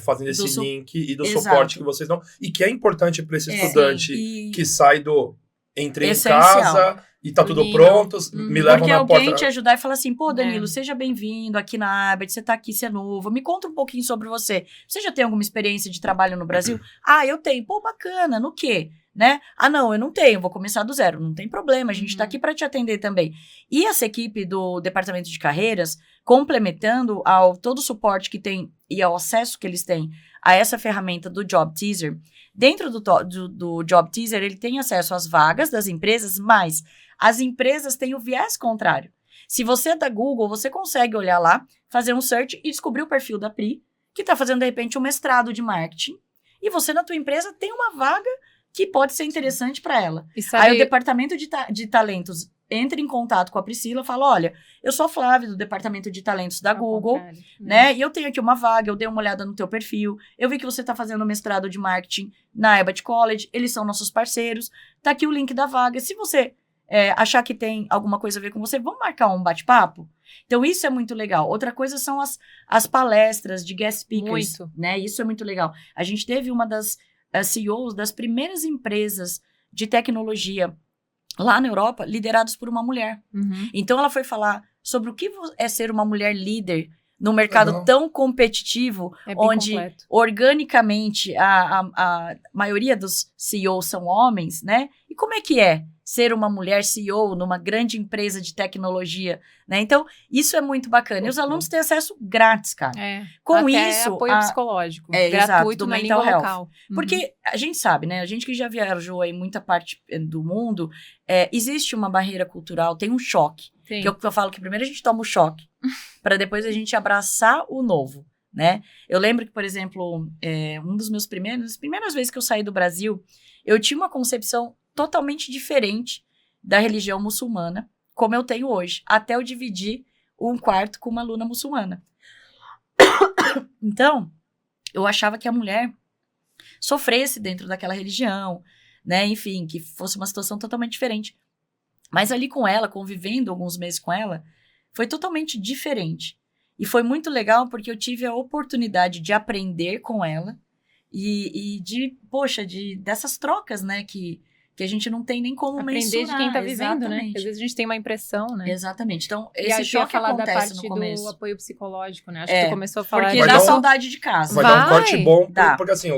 fazendo esse link e do suporte que vocês dão. E que é importante para esse estudante que sai do... Entrei em casa e tá tudo pronto, me levam porque na porta. Alguém te ajudar e falar assim, pô, Danilo, seja bem-vindo aqui na ABET, você tá aqui, você é novo, me conta um pouquinho sobre você. Você já tem alguma experiência de trabalho no Brasil? Eu tenho. Pô, bacana, no quê? Né? Não, eu não tenho, vou começar do zero. Não tem problema, a gente tá aqui para te atender também. E essa equipe do Departamento de Carreiras, complementando ao todo o suporte que tem e ao acesso que eles têm a essa ferramenta do Job Teaser, dentro do Job Teaser, ele tem acesso às vagas das empresas, mas as empresas têm o viés contrário. Se você é da Google, você consegue olhar lá, fazer um search e descobrir o perfil da Pri, que está fazendo, de repente, um mestrado de marketing, e você, na tua empresa, tem uma vaga que pode ser interessante para ela. Aí o departamento de talentos entra em contato com a Priscila, fala, olha, eu sou a Flávia, do departamento de talentos da Ao Google, contrário, né? E eu tenho aqui uma vaga, eu dei uma olhada no teu perfil, eu vi que você tá fazendo mestrado de marketing na Abbott College, eles são nossos parceiros, tá aqui o link da vaga. Se você achar que tem alguma coisa a ver com você, vamos marcar um bate-papo? Então, isso é muito legal. Outra coisa são as palestras de guest speakers, Muito. né? Isso é muito legal. A gente teve uma das CEOs das primeiras empresas de tecnologia lá na Europa, liderados por uma mulher. Uhum. Então, ela foi falar sobre o que é ser uma mulher líder num mercado Legal. tão competitivo, É bem onde completo. organicamente a maioria dos CEOs são homens, né? E como é que é ser uma mulher CEO numa grande empresa de tecnologia, né? Então, isso é muito bacana. E os alunos têm acesso grátis, cara. É. Com Até isso, apoio psicológico. exato, Gratuito do na mental língua health. local. Uhum. Porque a gente sabe, né? A gente que já viajou em muita parte do mundo, existe uma barreira cultural, tem um choque. Sim. Que eu falo que primeiro a gente toma o choque, para depois a gente abraçar o novo, né? Eu lembro que, por exemplo, um dos meus as primeiras vezes que eu saí do Brasil, eu tinha uma concepção totalmente diferente da religião muçulmana, como eu tenho hoje, até eu dividir um quarto com uma aluna muçulmana. Então, eu achava que a mulher sofresse dentro daquela religião, né? Enfim, que fosse uma situação totalmente diferente. Mas ali com ela, convivendo alguns meses com ela, foi totalmente diferente. E foi muito legal porque eu tive a oportunidade de aprender com ela e dessas trocas, né? Que a gente não tem nem como Aprender mensurar. de quem tá vivendo, né? Exatamente. Porque às vezes a gente tem uma impressão, né? Exatamente. Então, E esse aí tu ia choque falar da acontece parte no começo. do apoio psicológico, né? Acho que tu começou a falar Porque Vai dá dar um- saudade de casa. Vai dar um corte Vai? bom, Dá. porque assim,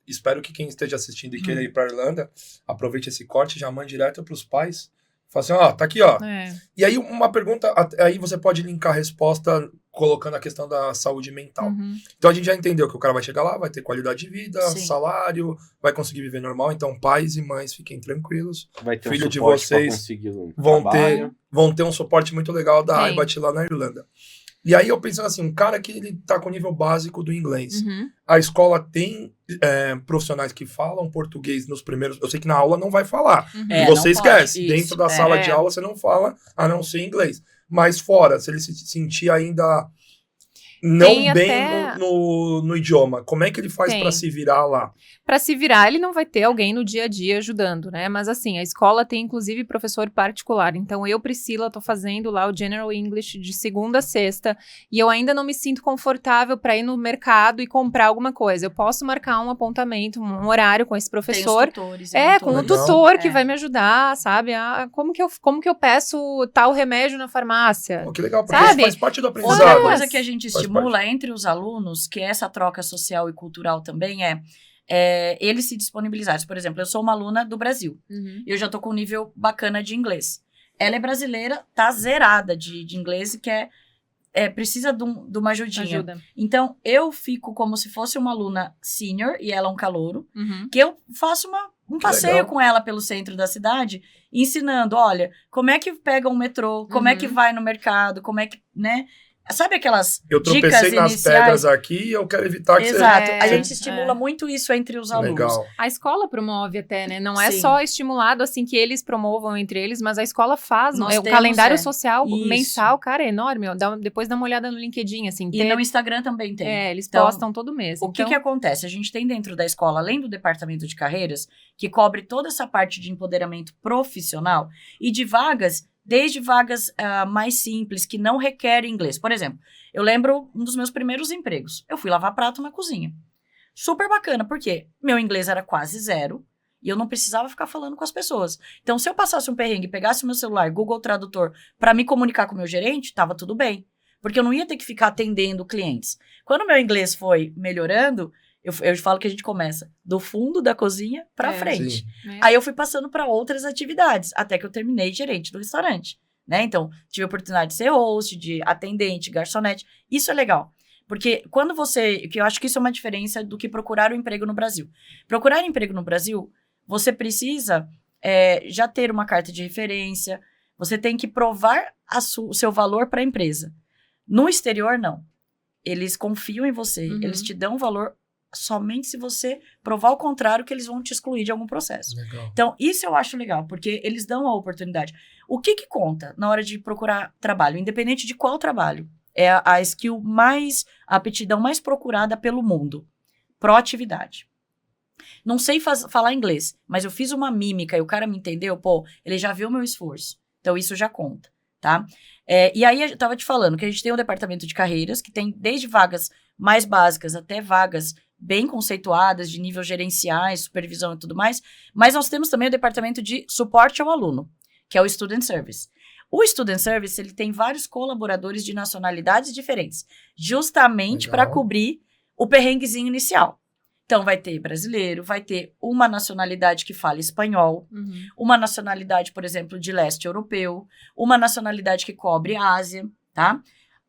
espero que quem esteja assistindo e queira ir pra Irlanda, aproveite esse corte e já mande direto pros pais. Fala assim, ó, tá aqui, ó. É. E aí uma pergunta, aí você pode linkar a resposta colocando a questão da saúde mental. Uhum. Então a gente já entendeu que o cara vai chegar lá, vai ter qualidade de vida, Sim. salário, vai conseguir viver normal. Então pais e mães fiquem tranquilos. Vai ter Filho um de suporte pra vocês conseguir um Vão trabalho. ter um suporte muito legal da Tem. Aibot lá na Irlanda. E aí eu pensando assim, um cara que ele tá com o nível básico do inglês. Uhum. A escola tem profissionais que falam português nos primeiros... Eu sei que na aula não vai falar. Uhum. É, Você não pode, esquece. isso. Dentro da sala de aula você não fala, a não ser inglês. Mas fora, se ele se sentir ainda não Tem bem até- no idioma, como é que ele faz Tem. pra se virar lá? Para se virar, ele não vai ter alguém no dia a dia ajudando, né? Mas assim, a escola tem inclusive professor particular. Então eu, Priscila, tô fazendo lá o General English de segunda a sexta e eu ainda não me sinto confortável para ir no mercado e comprar alguma coisa. Eu posso marcar um apontamento, um horário com esse Tem os professor. tutores, Com o Legal. tutor que É. vai me ajudar, sabe? Como que eu peço tal remédio na farmácia? Pô, que legal, porque Sabe? isso faz parte do Outra aprendizado. coisa que a gente Faz estimula entre os alunos, que é essa troca social e cultural também, eles se disponibilizarem. Por exemplo, eu sou uma aluna do Brasil. Uhum. Eu já tô com um nível bacana de inglês. Ela é brasileira, tá zerada de inglês e precisa de uma ajudinha. Ajuda. Então, eu fico como se fosse uma aluna senior e ela um calouro, Uhum. que eu faço um passeio legal. com ela pelo centro da cidade, ensinando, olha, como é que pega um metrô, como é que vai no mercado, como é que, né? Sabe aquelas Eu dicas tropecei nas iniciais? pedras aqui e eu quero evitar que Exato. A É, gente estimula é. muito isso entre os você... alunos. Legal. A escola promove até, né? Não é Sim. só estimulado assim que eles promovam entre eles, mas a escola faz. Nós O temos, calendário social Isso. mensal, cara, é enorme. Ó. Depois dá uma olhada no LinkedIn, assim. E no Instagram também tem. Eles Então, postam todo mês. O que acontece? A gente tem dentro da escola, além do departamento de carreiras, que cobre toda essa parte de empoderamento profissional e de vagas, desde vagas mais simples, que não requerem inglês. Por exemplo, eu lembro um dos meus primeiros empregos. Eu fui lavar prato na cozinha. Super bacana, porque meu inglês era quase zero e eu não precisava ficar falando com as pessoas. Então, se eu passasse um perrengue, pegasse o meu celular, Google Tradutor, para me comunicar com o meu gerente, tava tudo bem. Porque eu não ia ter que ficar atendendo clientes. Quando meu inglês foi melhorando, eu falo que a gente começa do fundo da cozinha para frente. Sim. Aí eu fui passando para outras atividades, até que eu terminei gerente do restaurante, né? Então, tive a oportunidade de ser host, de atendente, garçonete. Isso é legal. Porque quando que eu acho que isso é uma diferença do que procurar um emprego no Brasil. Procurar emprego no Brasil, você precisa já ter uma carta de referência, você tem que provar o seu valor para a empresa. No exterior, não. Eles confiam em você, Uhum. eles te dão um valor somente se você provar o contrário que eles vão te excluir de algum processo. Legal. Então, isso eu acho legal, porque eles dão a oportunidade. O que conta na hora de procurar trabalho, independente de qual trabalho? É a skill a aptidão mais procurada pelo mundo. Proatividade. Não sei falar inglês, mas eu fiz uma mímica e o cara me entendeu, pô, ele já viu o meu esforço. Então, isso já conta, tá? E aí, eu tava te falando que a gente tem um departamento de carreiras que tem desde vagas mais básicas até vagas bem conceituadas, de nível gerenciais, supervisão e tudo mais, mas nós temos também o departamento de suporte ao aluno, que é o Student Service. O Student Service, ele tem vários colaboradores de nacionalidades diferentes, justamente para cobrir o perrenguezinho inicial. Então, vai ter brasileiro, vai ter uma nacionalidade que fala espanhol, uma nacionalidade, por exemplo, de leste europeu, uma nacionalidade que cobre Ásia, tá?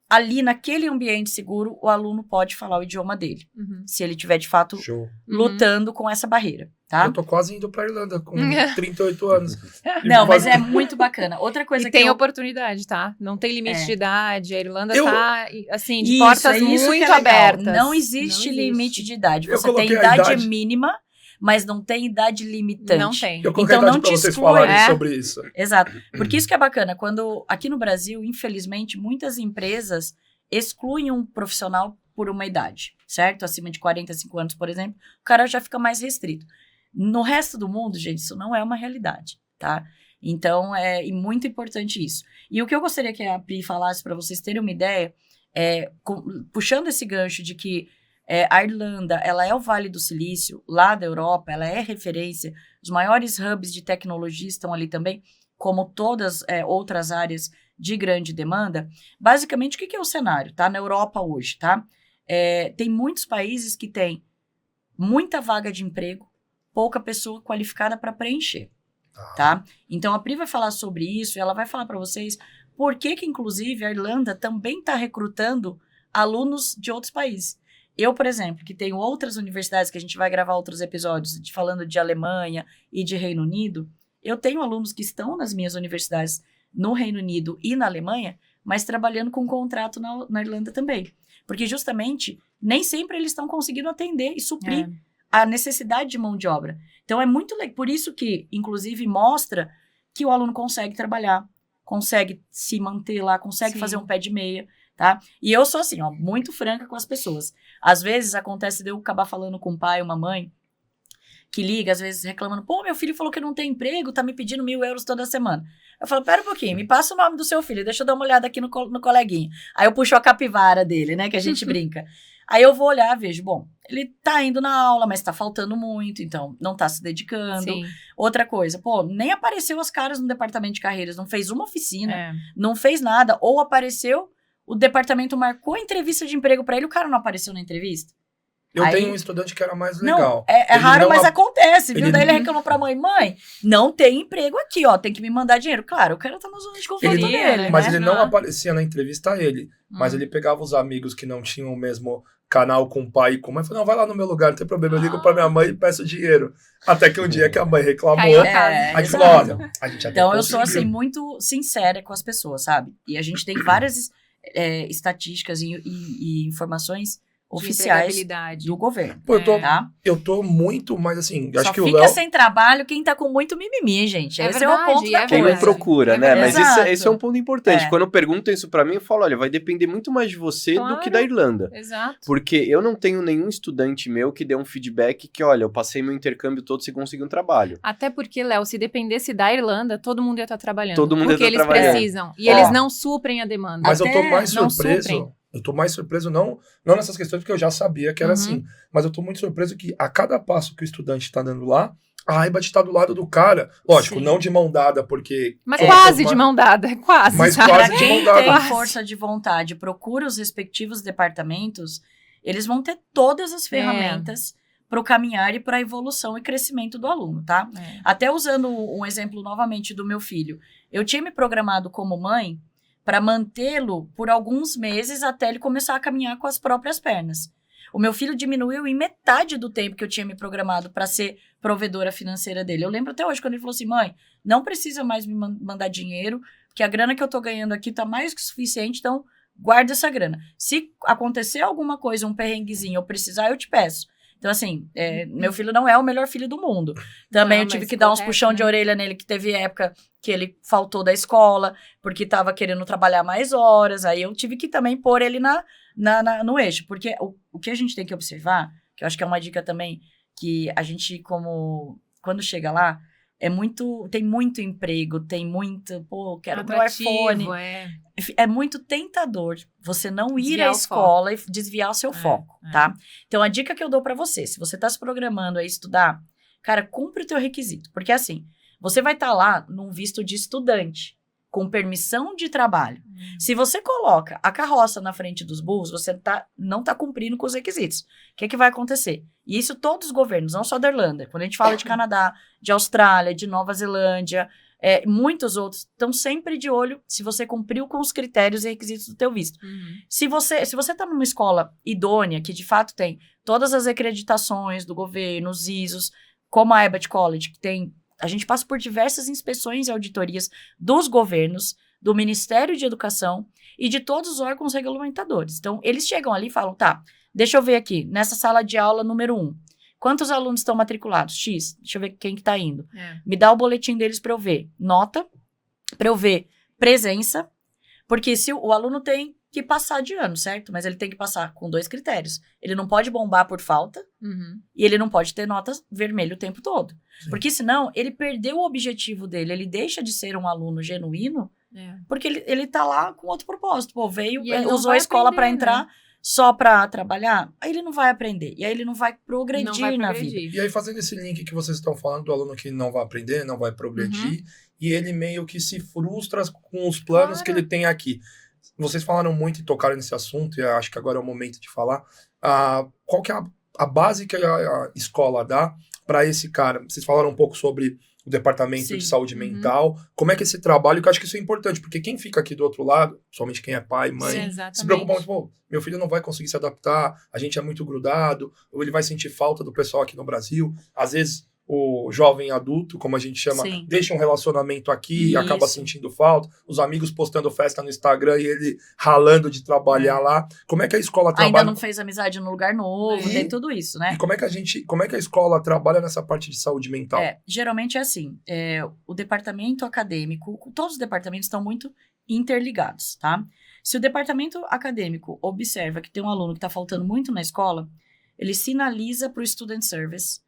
Ali, naquele ambiente seguro, o aluno pode falar o idioma dele, se ele tiver, de fato, lutando com essa barreira, tá? Eu tô quase indo pra Irlanda com 38 anos. Não, mas é muito bacana. Outra coisa e tem oportunidade, tá? Não tem limite de idade. A Irlanda tá, assim, de portas muito abertas. Não existe limite de idade. Você tem idade mínima, mas não tem idade limitante. Não tem. Eu coloquei então, a idade pra vocês falarem sobre isso. Exato. Porque isso que é bacana. Quando, aqui no Brasil, infelizmente, muitas empresas excluem um profissional por uma idade, certo? Acima de 45 anos, por exemplo, o cara já fica mais restrito. No resto do mundo, gente, isso não é uma realidade, tá? Então, é muito importante isso. E o que eu gostaria que a Pri falasse, para vocês terem uma ideia, puxando esse gancho de que a Irlanda, ela é o Vale do Silício, lá da Europa, ela é referência, os maiores hubs de tecnologia estão ali também, como todas outras áreas de grande demanda. Basicamente, o que é o cenário, tá? Na Europa hoje, tá? Tem muitos países que têm muita vaga de emprego, pouca pessoa qualificada para preencher, tá? Então, a Pri vai falar sobre isso e ela vai falar para vocês por que, inclusive, a Irlanda também está recrutando alunos de outros países. Eu, por exemplo, que tenho outras universidades, que a gente vai gravar outros episódios falando de Alemanha e de Reino Unido, eu tenho alunos que estão nas minhas universidades no Reino Unido e na Alemanha, mas trabalhando com contrato na Irlanda também. Porque, justamente, nem sempre eles estão conseguindo atender e suprir a necessidade de mão de obra. Então, é muito legal. Por isso que, inclusive, mostra que o aluno consegue trabalhar, consegue se manter lá, consegue fazer um pé de meia, tá? E eu sou assim, ó, muito franca com as pessoas. Às vezes, acontece de eu acabar falando com um pai, uma mãe, que liga, às vezes, reclamando, pô, meu filho falou que não tem emprego, tá me pedindo 1.000 euros toda semana. Eu falo, pera um pouquinho, me passa o nome do seu filho, deixa eu dar uma olhada aqui no coleguinha. Aí eu puxo a capivara dele, né, que a gente brinca. Aí eu vou olhar, vejo, bom, ele tá indo na aula, mas tá faltando muito, então não tá se dedicando. Sim. Outra coisa, pô, nem apareceu as caras no departamento de carreiras, não fez uma oficina, não fez nada, ou apareceu, o departamento marcou entrevista de emprego pra ele, o cara não apareceu na entrevista. Eu tenho um estudante que era mais legal. Não, é raro, mas acontece, viu? Daí ele reclamou pra mãe, não tem emprego aqui, ó, tem que me mandar dinheiro. Claro, o cara tá na zona de conforto dele, mas ele não aparecia na entrevista mas ele pegava os amigos que não tinham o mesmo canal com o pai e com a mãe, falou, não, vai lá no meu lugar, não tem problema, eu ligo pra minha mãe e peço dinheiro. Até que um dia que a mãe reclamou, a gente falou, olha, a gente até Então, eu sou, assim, muito sincera com as pessoas, sabe? E a gente tem várias estatísticas e informações oficiais do governo. Pô, eu tô muito, mas assim, acho que o Léo... Só fica sem trabalho quem tá com muito mimimi, gente. Esse é o ponto da quem coisa. não procura, né? Mas esse é um ponto importante. Quando perguntam isso pra mim, eu falo, olha, vai depender muito mais de você do que da Irlanda. Exato. Porque eu não tenho nenhum estudante meu que dê um feedback que, olha, eu passei meu intercâmbio todo, você conseguiu um trabalho. Até porque, Léo, se dependesse da Irlanda, todo mundo ia estar trabalhando. Todo mundo ia estar trabalhando. Porque eles precisam. E eles não suprem a demanda. Mas eu tô mais surpreso... Eu tô mais surpreso, não nessas questões, porque eu já sabia que era assim, mas eu tô muito surpreso que a cada passo que o estudante tá dando lá, a Aibat tá do lado do cara. Lógico, não de mão dada, porque... Mas quase de mão dada, quase. Mas quase de mão dada. Quem tem força de vontade, procura os respectivos departamentos, eles vão ter todas as ferramentas para o caminhar e para a evolução e crescimento do aluno, tá? Até usando um exemplo novamente do meu filho. Eu tinha me programado como mãe para mantê-lo por alguns meses até ele começar a caminhar com as próprias pernas. O meu filho diminuiu em metade do tempo que eu tinha me programado para ser provedora financeira dele. Eu lembro até hoje quando ele falou assim, mãe, não precisa mais me mandar dinheiro, porque a grana que eu tô ganhando aqui tá mais que suficiente, então guarda essa grana. Se acontecer alguma coisa, um perrenguezinho, eu precisar, eu te peço. Então, assim, meu filho não é o melhor filho do mundo. Também Não, eu tive mas que dar uns correto, puxão né? de orelha nele, que teve época que ele faltou da escola, porque estava querendo trabalhar mais horas. Aí eu tive que também pôr ele no eixo. Porque o que a gente tem que observar, que eu acho que é uma dica também, que a gente, quando chega lá, tem muito emprego, tem muito, quero meu iPhone. É muito tentador você não ir Desviar à o escola e desviar o seu foco, é. tá? Então, a dica que eu dou pra você, se você tá se programando a estudar, cara, cumpre o teu requisito. Porque, assim, você vai estar lá num visto de estudante, com permissão de trabalho. Se você coloca a carroça na frente dos burros, você não tá cumprindo com os requisitos. O que vai acontecer? E isso todos os governos, não só da Irlanda. Quando a gente fala de Canadá, de Austrália, de Nova Zelândia, muitos outros estão sempre de olho se você cumpriu com os critérios e requisitos do teu visto. Se você está numa escola idônea, que de fato tem todas as acreditações do governo, os ISOs, como a Abbott College, a gente passa por diversas inspeções e auditorias dos governos, do Ministério de Educação e de todos os órgãos regulamentadores. Então, eles chegam ali e falam, tá, deixa eu ver aqui, nessa sala de aula número 1, quantos alunos estão matriculados? X, deixa eu ver quem que tá indo. Me dá o boletim deles para eu ver nota, para eu ver presença, porque se o aluno tem que passar de ano, certo? Mas ele tem que passar com 2 critérios. Ele não pode bombar por falta e ele não pode ter nota vermelha o tempo todo. Sim. Porque senão ele perdeu o objetivo dele, ele deixa de ser um aluno genuíno porque ele tá lá com outro propósito. Pô, usou a escola para entrar só para trabalhar, aí ele não vai aprender. E aí ele não vai progredir na vida. E aí, fazendo esse link que vocês estão falando do aluno que não vai aprender, não vai progredir, e ele meio que se frustra com os planos que ele tem aqui. Vocês falaram muito e tocaram nesse assunto, e eu acho que agora é o momento de falar. Qual que é a base que a escola dá para esse cara? Vocês falaram um pouco sobre o departamento de saúde mental. Como é que esse trabalho, que eu acho que isso é importante, porque quem fica aqui do outro lado, somente quem é pai, mãe, se preocupa muito, pô, meu filho não vai conseguir se adaptar, a gente é muito grudado, ou ele vai sentir falta do pessoal aqui no Brasil. Às vezes, o jovem adulto, como a gente chama, deixa um relacionamento aqui e acaba sentindo falta. Os amigos postando festa no Instagram e ele ralando de trabalhar lá. Como é que a escola trabalha? Ainda não fez amizade no lugar novo, tem tudo isso, né? E como é que a escola trabalha nessa parte de saúde mental? Geralmente é assim, o departamento acadêmico, todos os departamentos estão muito interligados, tá? Se o departamento acadêmico observa que tem um aluno que está faltando muito na escola, ele sinaliza para o Student Service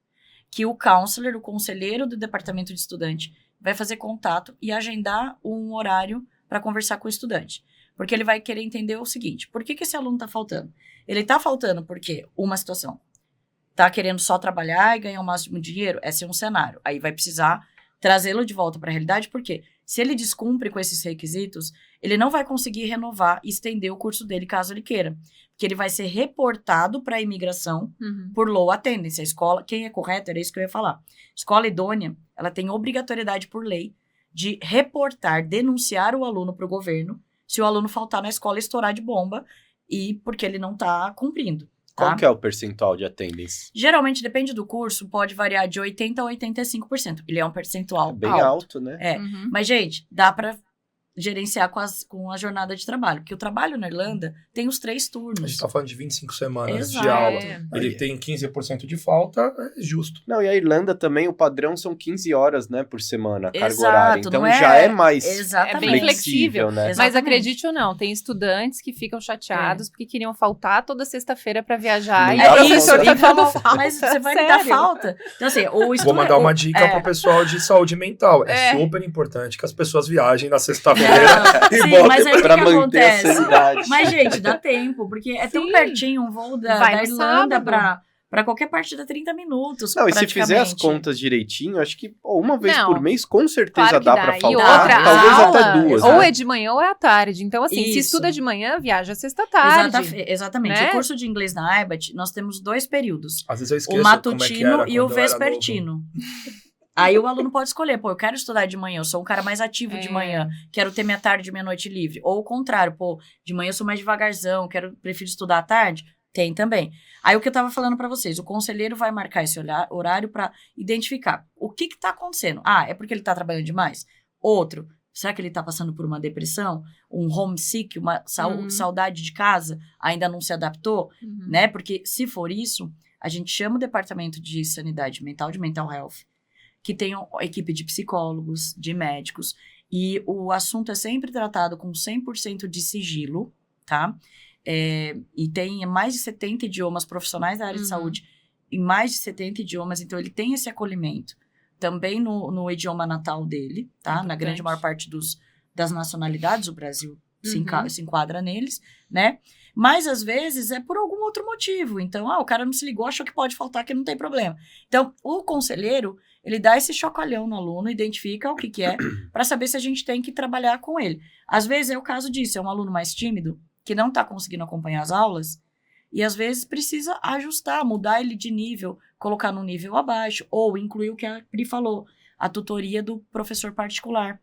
que o counselor, o conselheiro do departamento de estudante, vai fazer contato e agendar um horário para conversar com o estudante. Porque ele vai querer entender o seguinte, por que esse aluno está faltando? Ele está faltando porque, uma situação, está querendo só trabalhar e ganhar o máximo de dinheiro? Esse é um cenário. Aí vai precisar trazê-lo de volta para a realidade, porque se ele descumpre com esses requisitos, ele não vai conseguir renovar e estender o curso dele caso ele queira. Porque ele vai ser reportado para a imigração por low attendance. A escola, quem é correto, era isso que eu ia falar. Escola idônea, ela tem obrigatoriedade por lei de reportar, denunciar o aluno para o governo se o aluno faltar na escola e estourar de bomba e porque ele não está cumprindo. Tá? Qual que é o percentual de attendance? Geralmente, depende do curso, pode variar de 80% a 85%. Ele é um percentual bem alto, né? Mas, gente, dá para gerenciar com a jornada de trabalho. Porque o trabalho na Irlanda tem os 3 turnos. A gente tá falando de 25 semanas de aula. Ele tem 15% de falta, é justo. Não, e a Irlanda também, o padrão são 15 horas, né, por semana, carga horária. Então já é mais bem flexível, né? Mas acredite ou não, tem estudantes que ficam chateados porque queriam faltar toda sexta-feira para viajar. Não E o professor tá dando falta. Mas você vai me dar falta? Então, assim, Vou mandar uma dica pro pessoal de saúde mental. É super importante que as pessoas viajem na sexta-feira. Sim, mas aí pra o que manter acontece? a sanidade. Mas, gente, dá tempo, porque é tão pertinho um voo da Irlanda pra qualquer parte dá 30 minutos. Não, e se fizer as contas direitinho, acho que uma vez por mês, com certeza claro dá dá. pra faltar. E outra, talvez até 2. Ou né? é de manhã ou é à tarde. Então, assim, se estuda de manhã, viaja sexta-tarde. Exatamente. Né? O curso de inglês na Abbott, nós temos 2 períodos. Às vezes eu esqueço o matutino como é que era e o quando eu era vespertino. Aí o aluno pode escolher, pô, eu quero estudar de manhã, eu sou um cara mais ativo de manhã, quero ter minha tarde e minha noite livre. Ou o contrário, pô, de manhã eu sou mais devagarzão, prefiro estudar à tarde. Tem também. Aí o que eu tava falando pra vocês, o conselheiro vai marcar esse horário pra identificar o que tá acontecendo. É porque ele tá trabalhando demais? Outro, será que ele tá passando por uma depressão? Um homesick, uma saudade de casa? Ainda não se adaptou? Né? Porque se for isso, a gente chama o departamento de sanidade mental, de mental health, que tem uma equipe de psicólogos, de médicos, e o assunto é sempre tratado com 100% de sigilo, tá? E tem mais de 70 idiomas, profissionais da área de saúde, em mais de 70 idiomas, então ele tem esse acolhimento também no idioma natal dele, tá? Na grande maior parte das nacionalidades, o Brasil se enquadra neles, né? Mas, às vezes, é por algum outro motivo. Então, o cara não se ligou, achou que pode faltar, que não tem problema. Então, o conselheiro, ele dá esse chocalhão no aluno, identifica o que é, para saber se a gente tem que trabalhar com ele. Às vezes, é o caso disso, é um aluno mais tímido, que não está conseguindo acompanhar as aulas, e, às vezes, precisa ajustar, mudar ele de nível, colocar num nível abaixo, ou incluir o que a Pri falou, a tutoria do professor particular,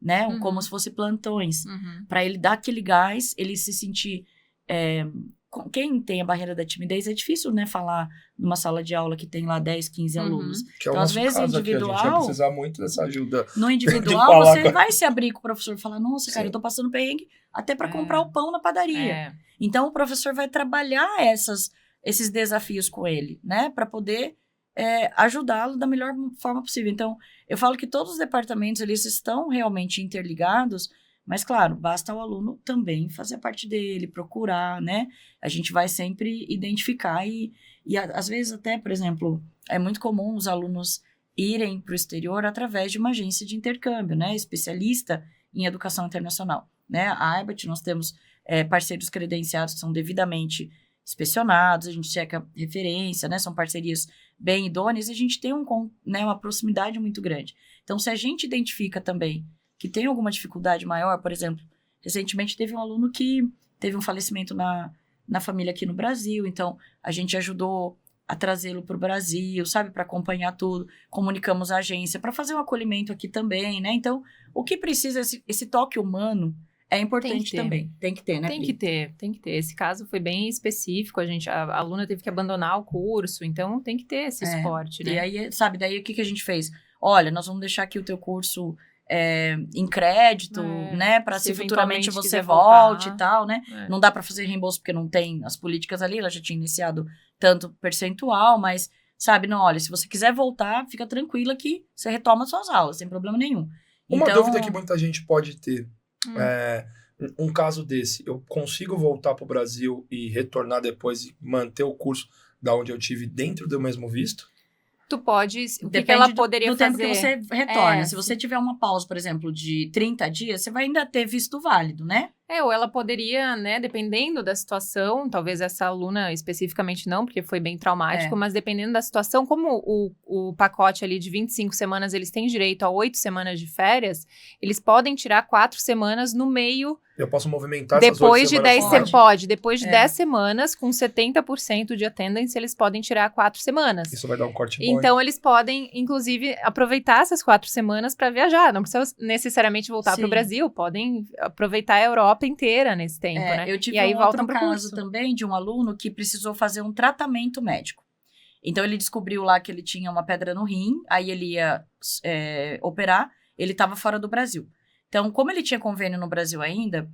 né? Como se fosse plantões, para ele dar aquele gás, ele se sentir... quem tem a barreira da timidez, é difícil, né, falar numa sala de aula que tem lá 10, 15 alunos. Que é o então, às nosso vezes, caso individual... aqui, a gente vai precisar muito dessa ajuda. No individual, você vai se abrir com o professor e falar, nossa, cara, Sim. eu tô passando perrengue até para comprar o pão na padaria. É. Então, o professor vai trabalhar esses desafios com ele, né, para poder ajudá-lo da melhor forma possível. Então, eu falo que todos os departamentos, eles estão realmente interligados, mas, claro, basta o aluno também fazer a parte dele, procurar, né? A gente vai sempre identificar e às vezes até, por exemplo, é muito comum os alunos irem para o exterior através de uma agência de intercâmbio, né? Especialista em educação internacional, né? A IBET, nós temos parceiros credenciados que são devidamente inspecionados, a gente checa referência, né? São parcerias bem idôneas, a gente tem uma proximidade muito grande. Então, se a gente identifica também que tem alguma dificuldade maior, por exemplo, recentemente teve um aluno que teve um falecimento na família aqui no Brasil, então a gente ajudou a trazê-lo para o Brasil, sabe, para acompanhar tudo, comunicamos a agência para fazer um acolhimento aqui também, né? Então, o que precisa, esse toque humano é importante também. Tem que ter, né? Tem que ter. Esse caso foi bem específico, a aluna teve que abandonar o curso, então tem que ter esse suporte, né? E aí, sabe, daí o que a gente fez? Olha, nós vamos deixar aqui o teu curso em crédito, né, para se futuramente você volte e tal, né? Não dá para fazer reembolso porque não tem as políticas ali, ela já tinha iniciado tanto percentual, mas, sabe, não, olha, se você quiser voltar, fica tranquila que você retoma suas aulas, sem problema nenhum. Uma então, dúvida que muita gente pode ter, um caso desse, eu consigo voltar para o Brasil e retornar depois e manter o curso da onde eu tive dentro do mesmo visto? Tu pode... O que depende ela poderia do fazer? tempo que você retorna. Se você tiver uma pausa, por exemplo, de 30 dias, você vai ainda ter visto válido, né? Ou ela poderia, né, dependendo da situação, talvez essa aluna especificamente não, porque foi bem traumático, mas dependendo da situação, como o pacote ali de 25 semanas, eles têm direito a 8 semanas de férias, eles podem tirar 4 semanas no meio... Eu posso movimentar essas 8 Depois de 10 semanas? pode. Depois de 10 semanas, com 70% de attendance, eles podem tirar 4 semanas. Isso vai dar um corte bom. Então, eles podem, inclusive, aproveitar essas 4 semanas para viajar. Não precisa necessariamente voltar para o Brasil. Podem aproveitar a Europa inteira nesse tempo, né? Eu tive e aí um voltam outro pro caso curso. também de um aluno que precisou fazer um tratamento médico. Então, ele descobriu lá que ele tinha uma pedra no rim, aí ele ia operar, ele estava fora do Brasil. Então, como ele tinha convênio no Brasil ainda,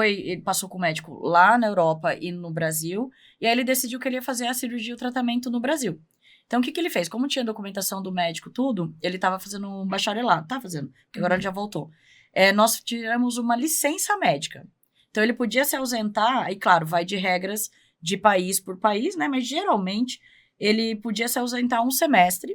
ele passou com o médico lá na Europa e no Brasil, e aí ele decidiu que ele ia fazer a cirurgia e o tratamento no Brasil. Então, o que ele fez? Como tinha documentação do médico, tudo, ele estava fazendo um bacharelado, tá fazendo, porque agora ele já voltou. Nós tiramos uma licença médica. Então, ele podia se ausentar, aí, claro, vai de regras de país por país, né? Mas, geralmente, ele podia se ausentar um semestre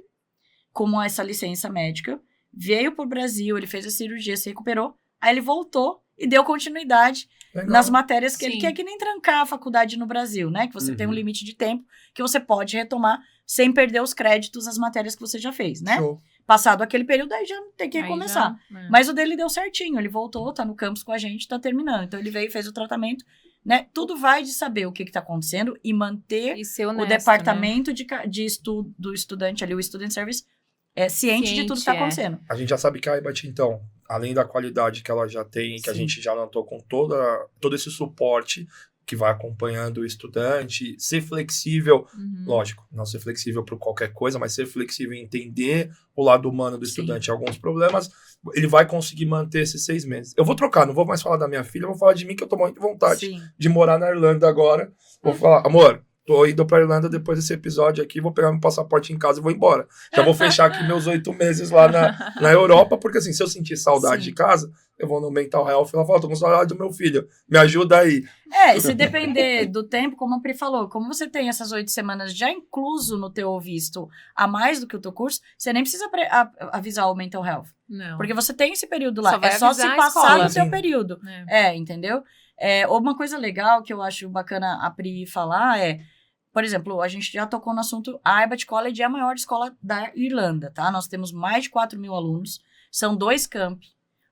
com essa licença médica, veio para o Brasil, ele fez a cirurgia, se recuperou, aí ele voltou e deu continuidade nas matérias que ele quer, que nem trancar a faculdade no Brasil, né? Que você tem um limite de tempo que você pode retomar sem perder os créditos das matérias que você já fez, né? Show. Passado aquele período, aí já tem que recomeçar. Mas o dele deu certinho, ele voltou, tá no campus com a gente, tá terminando. Então, ele veio e fez o tratamento, né? Tudo vai de saber o que tá acontecendo e manter o departamento, né, do estudante ali, o Student Service, ciente de tudo que tá acontecendo. A gente já sabe que a IBAT, então, além da qualidade que ela já tem, que a gente já notou com todo esse suporte que vai acompanhando o estudante, ser flexível, lógico, não ser flexível para qualquer coisa, mas ser flexível em entender o lado humano do estudante, alguns problemas, ele vai conseguir manter esses 6 meses. Eu vou trocar, não vou mais falar da minha filha, eu vou falar de mim, que eu tô muito de vontade de morar na Irlanda agora. Vou falar, amor, tô indo pra Irlanda depois desse episódio aqui, vou pegar meu passaporte em casa e vou embora. Já vou fechar aqui meus 8 meses lá na Europa, porque assim, se eu sentir saudade Sim. de casa, eu vou no mental health e ela fala, tô com saudade do meu filho, me ajuda aí. E se depender do tempo, como a Pri falou, como você tem essas 8 semanas já incluso no teu visto a mais do que o teu curso, você nem precisa avisar o mental health. Não. Porque você tem esse período lá. Só vai É só se avisar a passar escola. no teu Sim. período. Entendeu? Uma coisa legal que eu acho bacana a Pri falar por exemplo, a gente já tocou no assunto, a Ibat College é a maior escola da Irlanda, tá? Nós temos mais de 4 mil alunos, são 2 campi.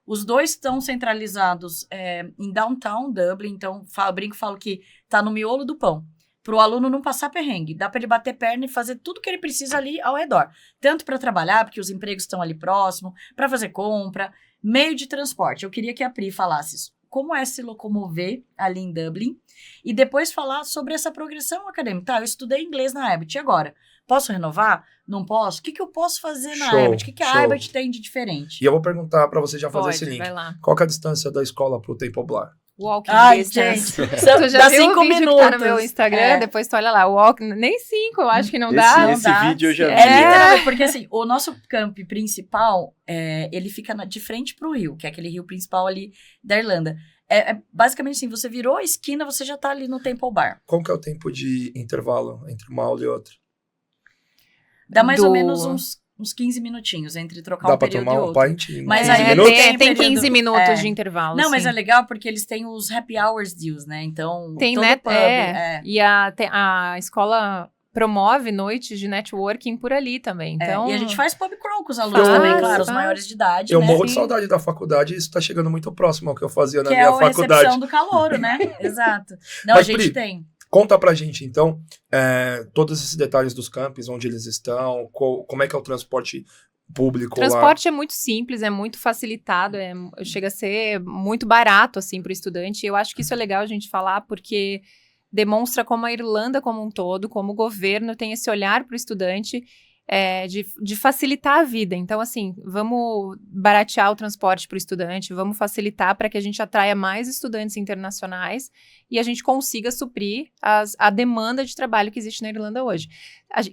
Os 2 estão centralizados em downtown Dublin, então brinco e falo que tá no miolo do pão. Para o aluno não passar perrengue, dá para ele bater perna e fazer tudo que ele precisa ali ao redor. Tanto para trabalhar, porque os empregos estão ali próximo, para fazer compra, meio de transporte. Eu queria que a Pri falasse isso. Como é se locomover ali em Dublin, e depois falar sobre essa progressão acadêmica. Tá, eu estudei inglês na Ibat, e agora? Posso renovar? Não posso? O que eu posso fazer na Show, Ibat? O que a show. Ibat tem de diferente? E eu vou perguntar pra você já fazer Pode, esse link. vai lá. Qual que é a distância da escola pro Temple Bar? Walking Ai, distance. gente, Tu já dá viu 5 o vídeo minutos. que tá no meu Instagram? Depois tu olha lá, nem 5, eu acho que não dá. Esse dá. vídeo eu já vi. Literalmente, porque assim, o nosso camp principal, ele fica de frente pro rio, que é aquele rio principal ali da Irlanda. Basicamente assim, você virou a esquina, você já tá ali no Temple Bar. Qual que é o tempo de intervalo entre uma aula e outra? Dá mais ou menos uns 15 minutinhos entre trocar Dá um pra período tomar e um outro. pint em Mas 15 aí minutos? tem Tem período- 15 minutos de intervalo. Não, mas sim. é legal porque eles têm os happy hours deals, né? Então, Tem, todo né? pub, E a escola promove noites de networking por ali também. Então, E a gente faz pub crawl com os alunos Faz, também, claro, os faz. maiores de idade, Eu né? morro de Sim. saudade da faculdade e isso tá chegando muito próximo ao que eu fazia na Que é minha a faculdade. recepção do calouro, né? Exato. Não, Mas, a gente Pri, tem. Conta pra gente, então, todos esses detalhes dos campos, onde eles estão, como é que é o transporte público o transporte é muito simples, é muito facilitado, chega a ser muito barato, assim, para o estudante. E eu acho que isso é legal a gente falar, porque demonstra como a Irlanda como um todo, como o governo tem esse olhar para o estudante, de facilitar a vida. Então, assim, vamos baratear o transporte para o estudante, vamos facilitar para que a gente atraia mais estudantes internacionais e a gente consiga suprir a demanda de trabalho que existe na Irlanda hoje.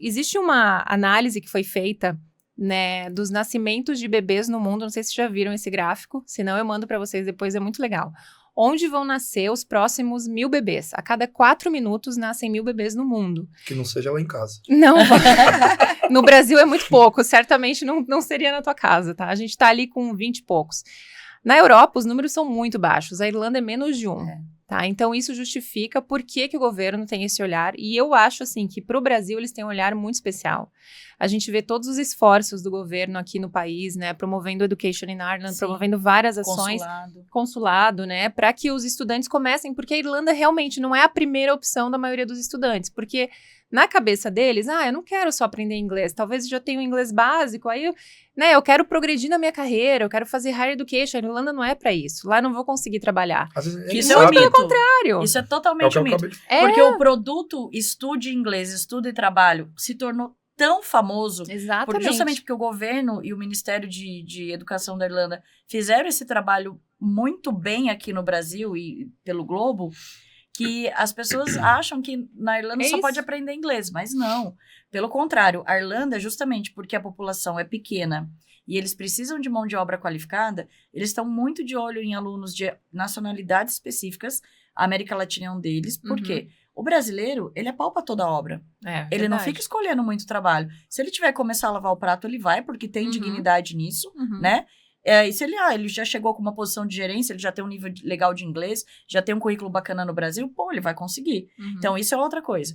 Existe uma análise que foi feita, né, dos nascimentos de bebês no mundo, não sei se já viram esse gráfico, se não eu mando para vocês depois, é muito legal. Onde vão nascer os próximos 1.000 bebês? A cada 4 minutos nascem 1.000 bebês no mundo. Que não seja lá em casa. Não, no Brasil é muito pouco, certamente não seria na tua casa, tá? A gente tá ali com 20 e poucos. Na Europa, os números são muito baixos, a Irlanda é menos de 1. Tá? Então, isso justifica por que o governo tem esse olhar. E eu acho, assim, que para o Brasil eles têm um olhar muito especial. A gente vê todos os esforços do governo aqui no país, né? Promovendo Education in Ireland, Sim. promovendo várias ações. Consulado, né? Para que os estudantes comecem, porque a Irlanda realmente não é a primeira opção da maioria dos estudantes. Porque na cabeça deles, eu não quero só aprender inglês, talvez eu já tenha um inglês básico, aí eu quero progredir na minha carreira, eu quero fazer higher education. A Irlanda não é para isso, lá eu não vou conseguir trabalhar. Às vezes nem Isso é um sabe. mito. Contrário. Isso é É o totalmente que eu um mito. acabei de Porque o produto estude inglês, estudo e trabalho se tornou tão famoso, Exatamente. justamente porque o governo e o Ministério de Educação da Irlanda fizeram esse trabalho muito bem aqui no Brasil e pelo globo, que as pessoas acham que na Irlanda só pode aprender inglês, mas não. Pelo contrário, a Irlanda, justamente porque a população é pequena e eles precisam de mão de obra qualificada, eles estão muito de olho em alunos de nacionalidades específicas. A América Latina é um deles. Por quê? O brasileiro, ele é pau pra toda obra. Ele não fica escolhendo muito trabalho. Se ele tiver que começar a lavar o prato, ele vai, porque tem dignidade nisso, né? E se ele já chegou com uma posição de gerência, ele já tem um nível legal de inglês, já tem um currículo bacana no Brasil, ele vai conseguir. Então, isso é outra coisa.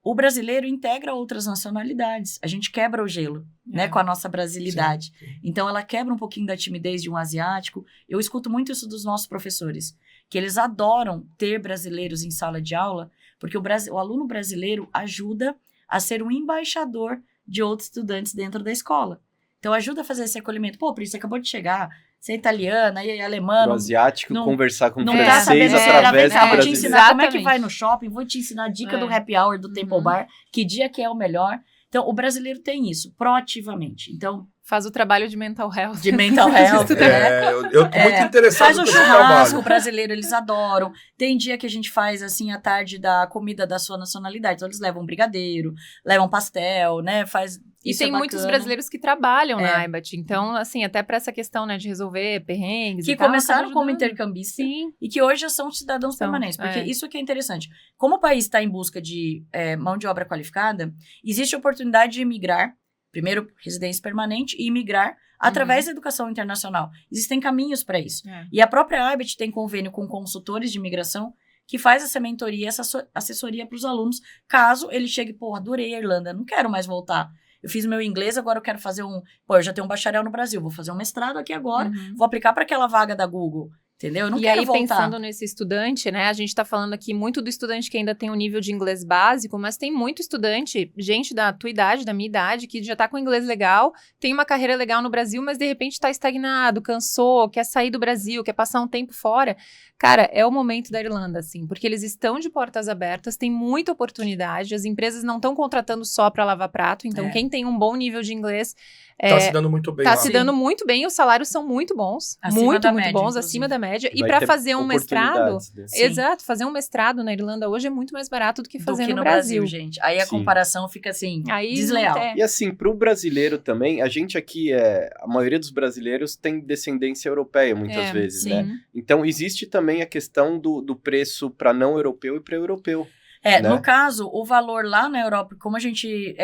O brasileiro integra outras nacionalidades. A gente quebra o gelo, né? Com a nossa brasilidade. Sim. Então, ela quebra um pouquinho da timidez de um asiático. Eu escuto muito isso dos nossos professores, que eles adoram ter brasileiros em sala de aula, porque o aluno brasileiro ajuda a ser um embaixador de outros estudantes dentro da escola. Então, ajuda a fazer esse acolhimento. Pri, você acabou de chegar, você é italiana, e alemã. O asiático conversar com o não francês tá através do vou te brasileiro. ensinar como é que vai no shopping, vou te ensinar a dica do happy hour do Temple Bar, que dia que é o melhor. Então, o brasileiro tem isso, proativamente. Então, Faz o trabalho de mental health. De mental health, né? Eu tô muito interessado Faz o nesse churrasco, trabalho. o brasileiro, eles adoram. Tem dia que a gente faz, assim, a tarde da comida da sua nacionalidade. Então, eles levam brigadeiro, levam pastel, né? Faz... E Isso tem é muitos bacana. brasileiros que trabalham na IBAT. Então, assim, até para essa questão, né, de resolver perrengues Que e tal, começaram acaba como ajudando. intercambista Sim. e que hoje já são cidadãos permanentes. Porque isso que é interessante. Como o país está em busca de mão de obra qualificada, existe a oportunidade de migrar, primeiro residência permanente, e migrar através da educação internacional. Existem caminhos para isso. E a própria IBAT tem convênio com consultores de imigração que faz essa mentoria, essa assessoria para os alunos, caso ele chegue, pô, adorei a Irlanda, não quero mais voltar. Eu fiz meu inglês, agora eu quero fazer eu já tenho um bacharel no Brasil, vou fazer um mestrado aqui agora, vou aplicar para aquela vaga da Google. Entendeu? Eu não quero voltar. E aí, pensando nesse estudante, né? A gente tá falando aqui muito do estudante que ainda tem um nível de inglês básico, mas tem muito estudante, gente da tua idade, da minha idade, que já tá com inglês legal, tem uma carreira legal no Brasil, mas de repente tá estagnado, cansou, quer sair do Brasil, quer passar um tempo fora. Cara, é o momento da Irlanda, assim, porque eles estão de portas abertas, tem muita oportunidade, as empresas não estão contratando só pra lavar prato, então quem tem um bom nível de inglês... Tá se dando muito bem. Tá se dando muito bem, os salários são muito bons. Muito bons, inclusive. acima da média. E para fazer um mestrado... Exato, fazer um mestrado na Irlanda hoje é muito mais barato do que fazer no Brasil, gente. Aí a comparação fica assim, desleal. E assim, pro brasileiro também, a gente aqui, a maioria dos brasileiros tem descendência europeia, muitas vezes, né? Então, existe também a questão do preço para não europeu e para europeu. Né? No caso, o valor lá na Europa, como a gente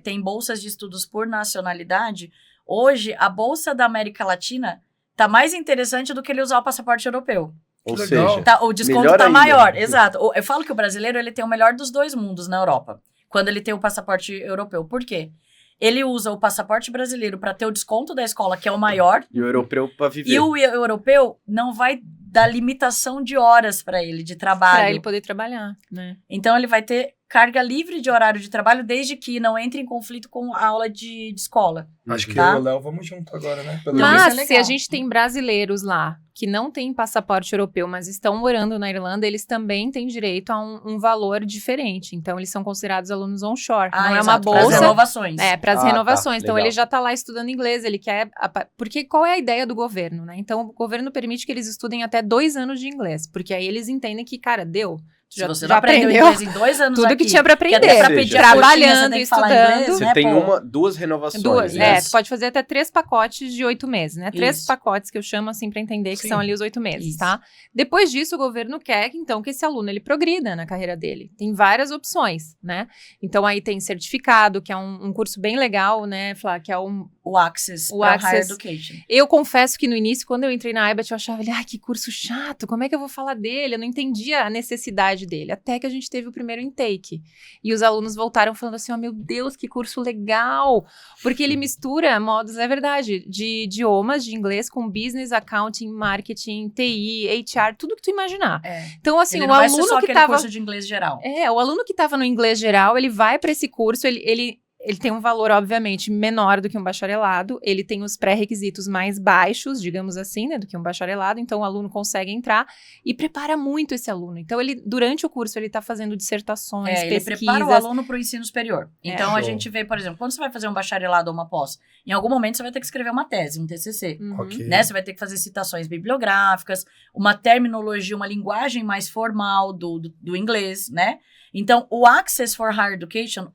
tem bolsas de estudos por nacionalidade, hoje a bolsa da América Latina tá mais interessante do que ele usar o passaporte europeu. Ou seja, o desconto tá maior, exato. Eu falo que o brasileiro ele tem o melhor dos dois mundos na Europa, quando ele tem o passaporte europeu. Por quê? Ele usa o passaporte brasileiro para ter o desconto da escola, que é o maior. E o europeu para viver. E o europeu não vai dar limitação de horas para ele, de trabalho. Para ele poder trabalhar, né? Então, ele vai ter carga livre de horário de trabalho, desde que não entre em conflito com a aula de escola. Acho que eu e o Léo vamos junto agora, né? Mas, se a gente tem brasileiros lá que não têm passaporte europeu, mas estão morando na Irlanda, eles também têm direito a um valor diferente. Então, eles são considerados alunos onshore. Não é uma bolsa. Para as renovações. Para as renovações. Tá, então, ele já está lá estudando inglês, ele quer... Porque qual é a ideia do governo, né? Então, o governo permite que eles estudem até 2 anos de inglês, porque aí eles entendem que, cara, deu. Se você já aprendeu inglês em 2 anos tudo aqui, que tinha pra aprender. Trabalhando e estudando. Inglês, você né, tem 2 renovações. 2, tu pode fazer até 3 pacotes de 8 meses, né? 3 pacotes que eu chamo assim pra entender que são ali os 8 meses, tá? Depois disso, o governo quer, então, que esse aluno, ele progrida na carreira dele. Tem várias opções, né? Então, aí tem certificado, que é um curso bem legal, né, Flá? Que é o Access para Higher Education. Eu confesso que no início, quando eu entrei na IBAT, eu achava, que curso chato, como é que eu vou falar dele? Eu não entendia a necessidade dele, até que a gente teve o primeiro intake. E os alunos voltaram falando assim, meu Deus, que curso legal! Porque ele mistura modos, é verdade, de idiomas, de inglês, com business, accounting, marketing, TI, HR, tudo que tu imaginar. Então, assim, ele o não aluno vai ser só que aquele tava... curso de inglês geral. O aluno que estava no inglês geral, ele vai para esse curso, ele tem um valor, obviamente, menor do que um bacharelado, ele tem os pré-requisitos mais baixos, digamos assim, né, do que um bacharelado, então o aluno consegue entrar e prepara muito esse aluno. Então, durante o curso, ele está fazendo dissertações, pesquisas. Ele prepara o aluno para o ensino superior. Então, a gente vê, por exemplo, quando você vai fazer um bacharelado ou uma pós, em algum momento você vai ter que escrever uma tese, um TCC, né? Você vai ter que fazer citações bibliográficas, uma terminologia, uma linguagem mais formal do inglês, né? Então, o Access for Higher Education,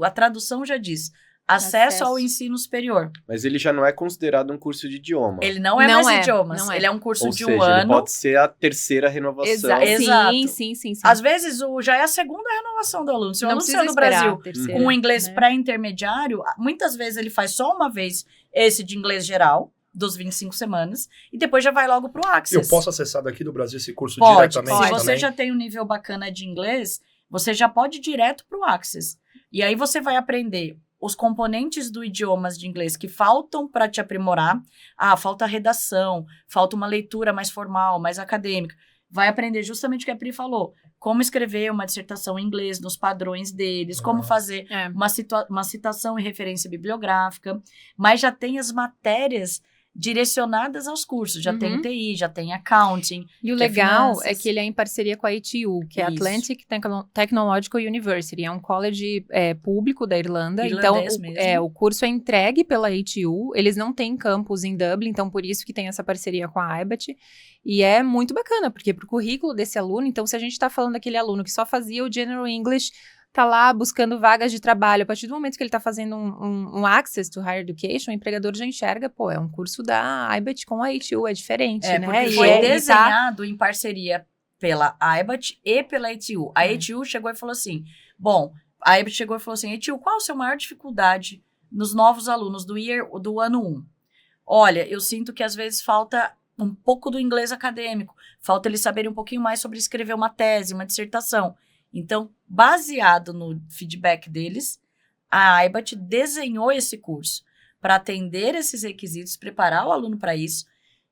a tradução já diz, acesso ao ensino superior. Mas ele já não é considerado um curso de idioma. Ele não é mais idiomas, ele é um curso de um ano. Ele pode ser a terceira renovação. Exato. Sim. Às vezes, já é a segunda renovação do aluno. Se o aluno saiu do Brasil com um inglês pré-intermediário, muitas vezes ele faz só uma vez esse de inglês geral, dos 25 semanas, e depois já vai logo pro Access. Eu posso acessar daqui do Brasil esse curso diretamente? Se você já tem um nível bacana de inglês, você já pode ir direto pro Access. E aí você vai aprender os componentes do idiomas de inglês que faltam para te aprimorar. Falta redação, falta uma leitura mais formal, mais acadêmica. Vai aprender justamente o que a Pri falou. Como escrever uma dissertação em inglês nos padrões deles, como fazer uma citação e referência bibliográfica. Mas já tem as matérias direcionadas aos cursos. Já tem TI, já tem accounting. E o que é legal finanças. é que ele é em parceria com a ATU, que é a Isso. Atlantic Technological University. É um college público da Irlanda. Irlandês Então, mesmo. o curso é entregue pela ATU. Eles não têm campus em Dublin, então por isso que tem essa parceria com a IBAT. E é muito bacana, porque pro currículo desse aluno, então se a gente está falando daquele aluno que só fazia o General English, tá lá buscando vagas de trabalho, a partir do momento que ele está fazendo um Access to Higher Education, o empregador já enxerga, é um curso da IBAT com a ATU, é diferente, né? Porque E foi ele desenhado em parceria pela IBAT e pela ATU. A ATU chegou e falou assim, a IBAT chegou e falou assim, ATU, qual a sua maior dificuldade nos novos alunos do ano 1? Olha, eu sinto que às vezes falta um pouco do inglês acadêmico, falta eles saberem um pouquinho mais sobre escrever uma tese, uma dissertação. Então, baseado no feedback deles, a IBAT desenhou esse curso para atender esses requisitos, preparar o aluno para isso.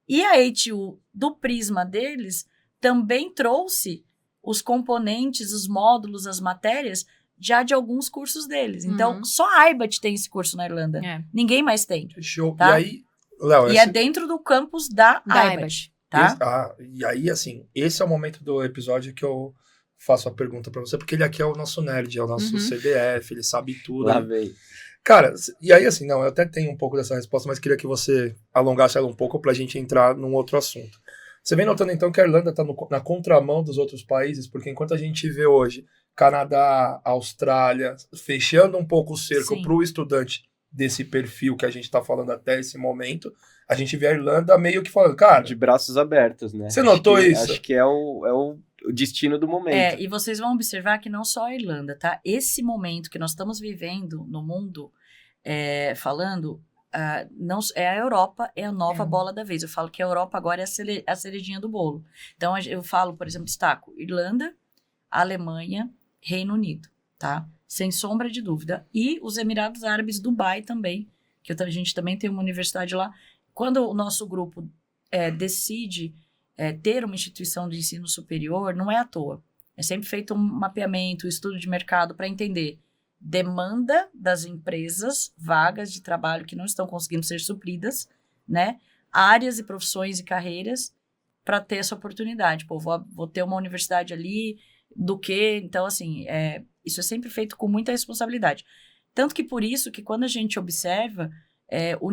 E a ATU, do prisma deles, também trouxe os componentes, os módulos, as matérias, já de alguns cursos deles. Então, só a IBAT tem esse curso na Irlanda. Ninguém mais tem. Show. Tá? E aí, Léo... é dentro do campus da IBAT. Tá? E aí, assim, esse é o momento do episódio que eu faço a pergunta pra você, porque ele aqui é o nosso nerd, é o nosso CDF, ele sabe tudo. Lá vem. Cara, e aí assim, não, eu até tenho um pouco dessa resposta, mas queria que você alongasse ela um pouco pra gente entrar num outro assunto. Você vem notando então que a Irlanda tá na contramão dos outros países, porque enquanto a gente vê hoje Canadá, Austrália, fechando um pouco o cerco pro estudante desse perfil que a gente tá falando até esse momento, a gente vê a Irlanda meio que falando, cara... De braços abertos, né? Você notou isso? Acho que é o destino do momento. E vocês vão observar que não só a Irlanda, tá? Esse momento que nós estamos vivendo no mundo, não, a Europa é a nova bola da vez. Eu falo que a Europa agora é a cerejinha do bolo. Então, eu falo, por exemplo, destaco Irlanda, Alemanha, Reino Unido, tá? Sem sombra de dúvida. E os Emirados Árabes, Dubai também, que a gente também tem uma universidade lá. Quando o nosso grupo decide ter uma instituição de ensino superior, não é à toa. É sempre feito um mapeamento, um estudo de mercado para entender demanda das empresas, vagas de trabalho que não estão conseguindo ser supridas, né? Áreas e profissões e carreiras para ter essa oportunidade. Vou ter uma universidade ali, do que... Então, assim, isso é sempre feito com muita responsabilidade. Tanto que por isso que quando a gente observa o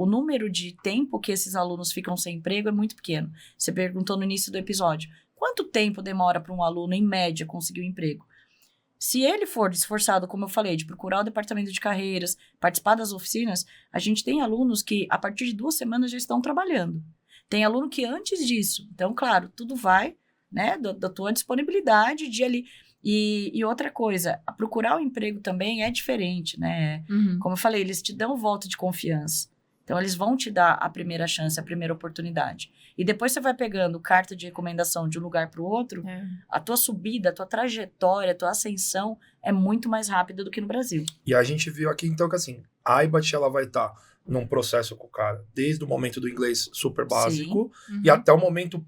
número de tempo que esses alunos ficam sem emprego é muito pequeno. Você perguntou no início do episódio, quanto tempo demora para um aluno, em média, conseguir um emprego? Se ele for esforçado, como eu falei, de procurar o departamento de carreiras, participar das oficinas, a gente tem alunos que, a partir de 2 semanas, já estão trabalhando. Tem aluno que antes disso. Então, claro, tudo vai, né, da tua disponibilidade de ali... E outra coisa, procurar o emprego também é diferente, né? Como eu falei, eles te dão voto de confiança. Então, eles vão te dar a primeira chance, a primeira oportunidade. E depois você vai pegando carta de recomendação de um lugar para o outro, a tua subida, a tua trajetória, a tua ascensão é muito mais rápida do que no Brasil. E a gente viu aqui, então, que assim, a IBAT, ela vai estar num processo com o cara, desde o momento do inglês super básico e até o momento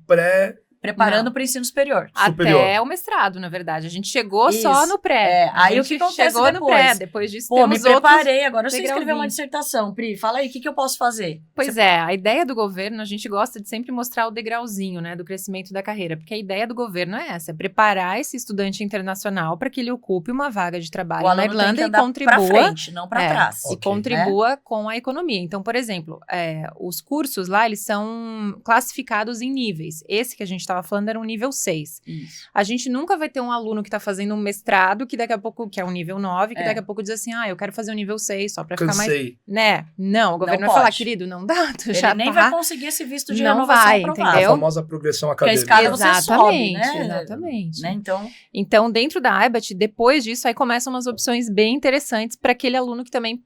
preparando para o ensino superior. Até o mestrado, na verdade. A gente chegou só no pré. Aí o que acontece chegou depois? No pré. Depois disso, me preparei, agora eu sei escrever uma dissertação. Pri, fala aí, o que eu posso fazer? Pois a ideia do governo, a gente gosta de sempre mostrar o degrauzinho, né, do crescimento da carreira, porque a ideia do governo é essa, é preparar esse estudante internacional para que ele ocupe uma vaga de trabalho na Irlanda e contribua... para frente, não para trás. E contribua com a economia. Então, por exemplo, os cursos lá, eles são classificados em níveis. Esse que a gente estava falando era um nível 6. Isso. A gente nunca vai ter um aluno que está fazendo um mestrado que daqui a pouco, que é um nível 9, que daqui a pouco diz assim, eu quero fazer um nível 6 só para ficar mais... Né? Não, o governo vai falar, querido, não dá, tu ele já nem vai conseguir esse visto de renovação aprovado. Entendeu? A famosa progressão acadêmica. Porque a escada você sobe, né? Exatamente. Né? Então, dentro da IBAT, depois disso, aí começam umas opções bem interessantes para aquele aluno que também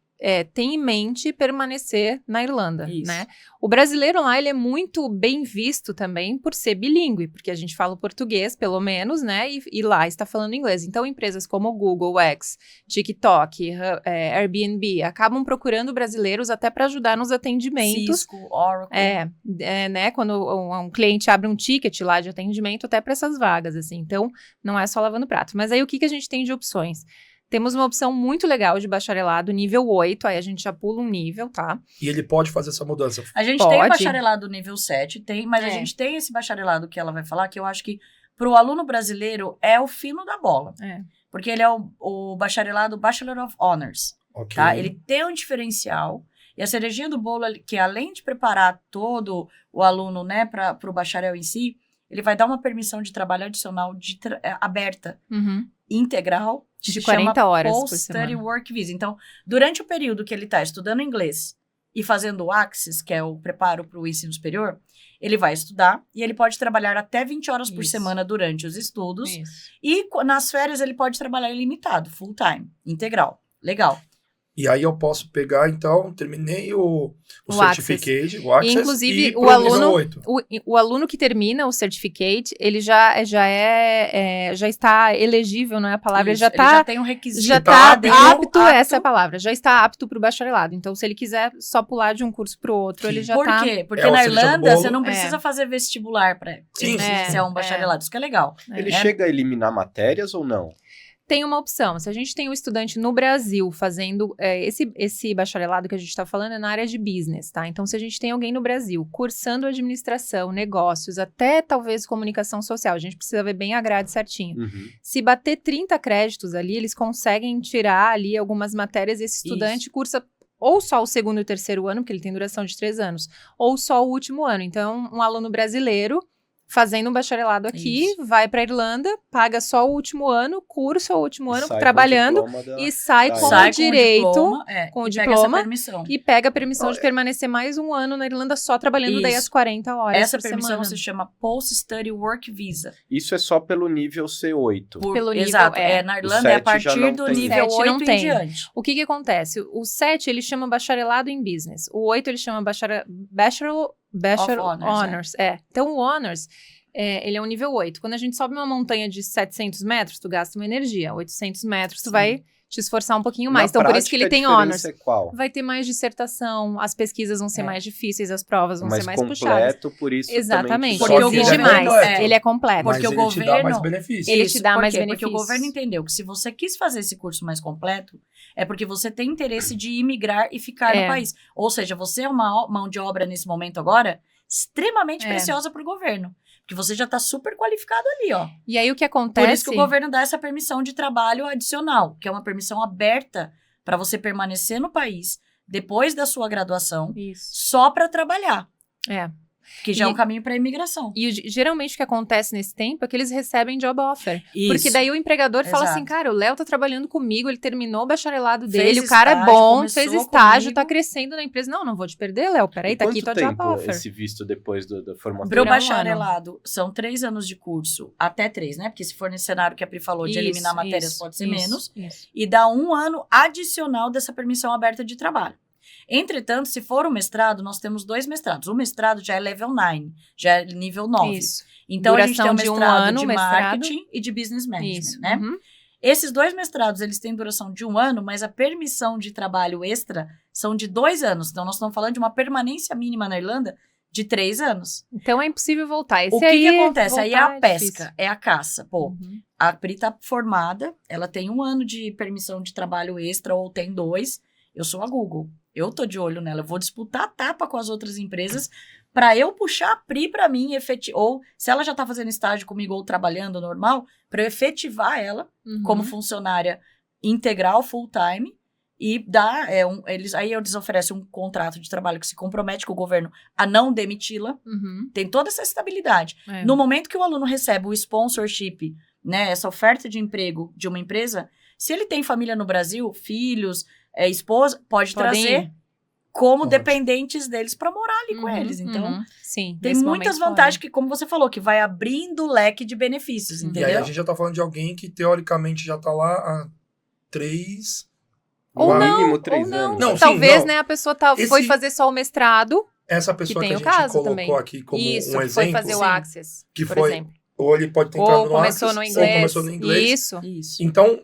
tem em mente permanecer na Irlanda, né? O brasileiro lá, ele é muito bem visto também por ser bilíngue, porque a gente fala o português, pelo menos, né? E lá está falando inglês. Então, empresas como Google, X, TikTok, Airbnb, acabam procurando brasileiros até para ajudar nos atendimentos. Cisco, Oracle. Né? Quando um cliente abre um ticket lá de atendimento, até para essas vagas, assim. Então, não é só lavando prato. Mas aí, o que a gente tem de opções? Temos uma opção muito legal de bacharelado, nível 8, aí a gente já pula um nível, tá? E ele pode fazer essa mudança. A gente tem o Pode. bacharelado nível 7, mas a gente tem esse bacharelado que ela vai falar, que eu acho que pro aluno brasileiro é o fino da bola. Porque ele é o bacharelado Bachelor of Honors, Ok. tá? Ele tem um diferencial, e a cerejinha do bolo, que além de preparar todo o aluno, né, para o bacharel em si, ele vai dar uma permissão de trabalho adicional aberta, integral, que De se 40 chama horas por Post-Study semana. Work Visa. Então, durante o período que ele está estudando inglês e fazendo o AXIS, que é o preparo para o ensino superior, ele vai estudar e ele pode trabalhar até 20 horas por Isso. semana durante os estudos. Isso. E nas férias ele pode trabalhar ilimitado, full time, integral. Legal. E aí eu posso pegar, então, terminei o O certificate, o Access, Inclusive, e o pro nível aluno- 8. O aluno que termina o certificate, ele já está elegível, não é a palavra? Isso, Ele já tem um requisito. já tá está apto, essa é a palavra, já está apto para o bacharelado. Então, se ele quiser só pular de um curso para o outro, Sim. ele já Por está... quê? Porque É, na a cereja do Irlanda bolo. você não precisa fazer vestibular para Sim, se é um bacharelado. Isso que é legal. Ele É. chega a eliminar matérias ou não? Tem uma opção. Se a gente tem um estudante no Brasil fazendo esse bacharelado que a gente está falando é na área de business, tá? Então, se a gente tem alguém no Brasil cursando administração, negócios, até talvez comunicação social, a gente precisa ver bem a grade certinho. Se bater 30 créditos ali, eles conseguem tirar ali algumas matérias e esse estudante cursa ou só o segundo e o terceiro ano, porque ele tem duração de 3 anos, ou só o último ano. Então, um aluno brasileiro fazendo um bacharelado aqui, vai para Irlanda, paga só o último ano, cursa o último ano trabalhando e sai com o direito, com o diploma, e pega a permissão de permanecer mais um ano na Irlanda só trabalhando daí as 40 horas Essa por permissão semana. se chama Post-Study Work Visa. Isso é só pelo nível C8. Pelo nível, Exato. Na Irlanda é a partir do nível 7 8 não tem. em diante. O que acontece? O 7 ele chama bacharelado em business. O 8 ele chama Bachelor Honors. Então, o Honors, ele é um nível 8. Quando a gente sobe uma montanha de 700 metros, tu gasta uma energia. 800 metros, tu vai te esforçar um pouquinho mais. Então, por isso que ele tem Honors. Vai ter mais dissertação, as pesquisas vão ser mais difíceis, as provas vão ser mais puxadas. Por isso exatamente. também. Porque exige mais. Ele é completo. Mas Porque o ele te dá mais governo- benefícios. Ele te dá mais Porque o benefícios. governo entendeu que se você quis fazer esse curso mais completo, é porque você tem interesse de imigrar e ficar no país. Ou seja, você é uma mão de obra nesse momento agora extremamente preciosa para o governo. Porque você já está super qualificado ali, ó. E aí o que acontece... Por isso que o governo dá essa permissão de trabalho adicional, que é uma permissão aberta para você permanecer no país depois da sua graduação, só para trabalhar. Que já é um caminho para a imigração. E geralmente o que acontece nesse tempo é que eles recebem job offer. Isso. Porque daí o empregador fala Exato. assim, cara, o Léo tá trabalhando comigo, ele terminou o bacharelado Fez dele, o cara é estágio, bom, começou fez estágio, comigo. tá crescendo na empresa. Não vou te perder, Léo, peraí, tá aqui tua job Quanto tempo offer. esse visto depois da formatura? Para o Dura um bacharelado, são 3 anos de curso, até 3, né? Porque se for nesse cenário que a Pri falou, de eliminar matérias, pode ser menos. E dá 1 ano adicional dessa permissão aberta de trabalho. Entretanto, se for um mestrado, nós temos 2 mestrados. O mestrado já é level 9, já é nível 9. Isso. Então, a gente tem Duração um de um mestrado ano, de mestrado. marketing e de business management, Isso. né? Uhum. Esses 2 mestrados, eles têm duração de 1 ano, mas a permissão de trabalho extra são de 2 anos. Então, nós estamos falando de uma permanência mínima na Irlanda de 3 anos. Então é impossível voltar. O que acontece? Aí é a pesca, é a caça. Pô, a Pri tá formada, ela tem 1 ano de permissão de trabalho extra ou tem 2. Eu sou a Google. Eu tô de olho nela. Eu vou disputar a tapa com as outras empresas para eu puxar a Pri para mim, ou se ela já tá fazendo estágio comigo ou trabalhando normal, para eu efetivar ela como funcionária integral, full time, e dar, aí eles oferecem um contrato de trabalho que se compromete com o governo a não demiti-la. Tem toda essa estabilidade. No momento que o aluno recebe o sponsorship, né, essa oferta de emprego de uma empresa, se ele tem família no Brasil, filhos, esposa, pode trazer como dependentes deles para morar ali com eles. Então, sim, tem muitas vantagens que, como você falou, que vai abrindo o leque de benefícios, E aí entendeu? a gente já tá falando de alguém que teoricamente já tá lá há 3... Ou No não, mínimo 3 ou não. anos. Não, sim, Talvez, não. né, a pessoa foi fazer só o mestrado. Essa pessoa que tem a o gente caso colocou também. aqui como Isso, um que foi exemplo, fazer o Access, que por foi, exemplo. ou ele pode ter entrado Ou no começou Access, no inglês. ou começou no inglês. Isso. Isso. Então,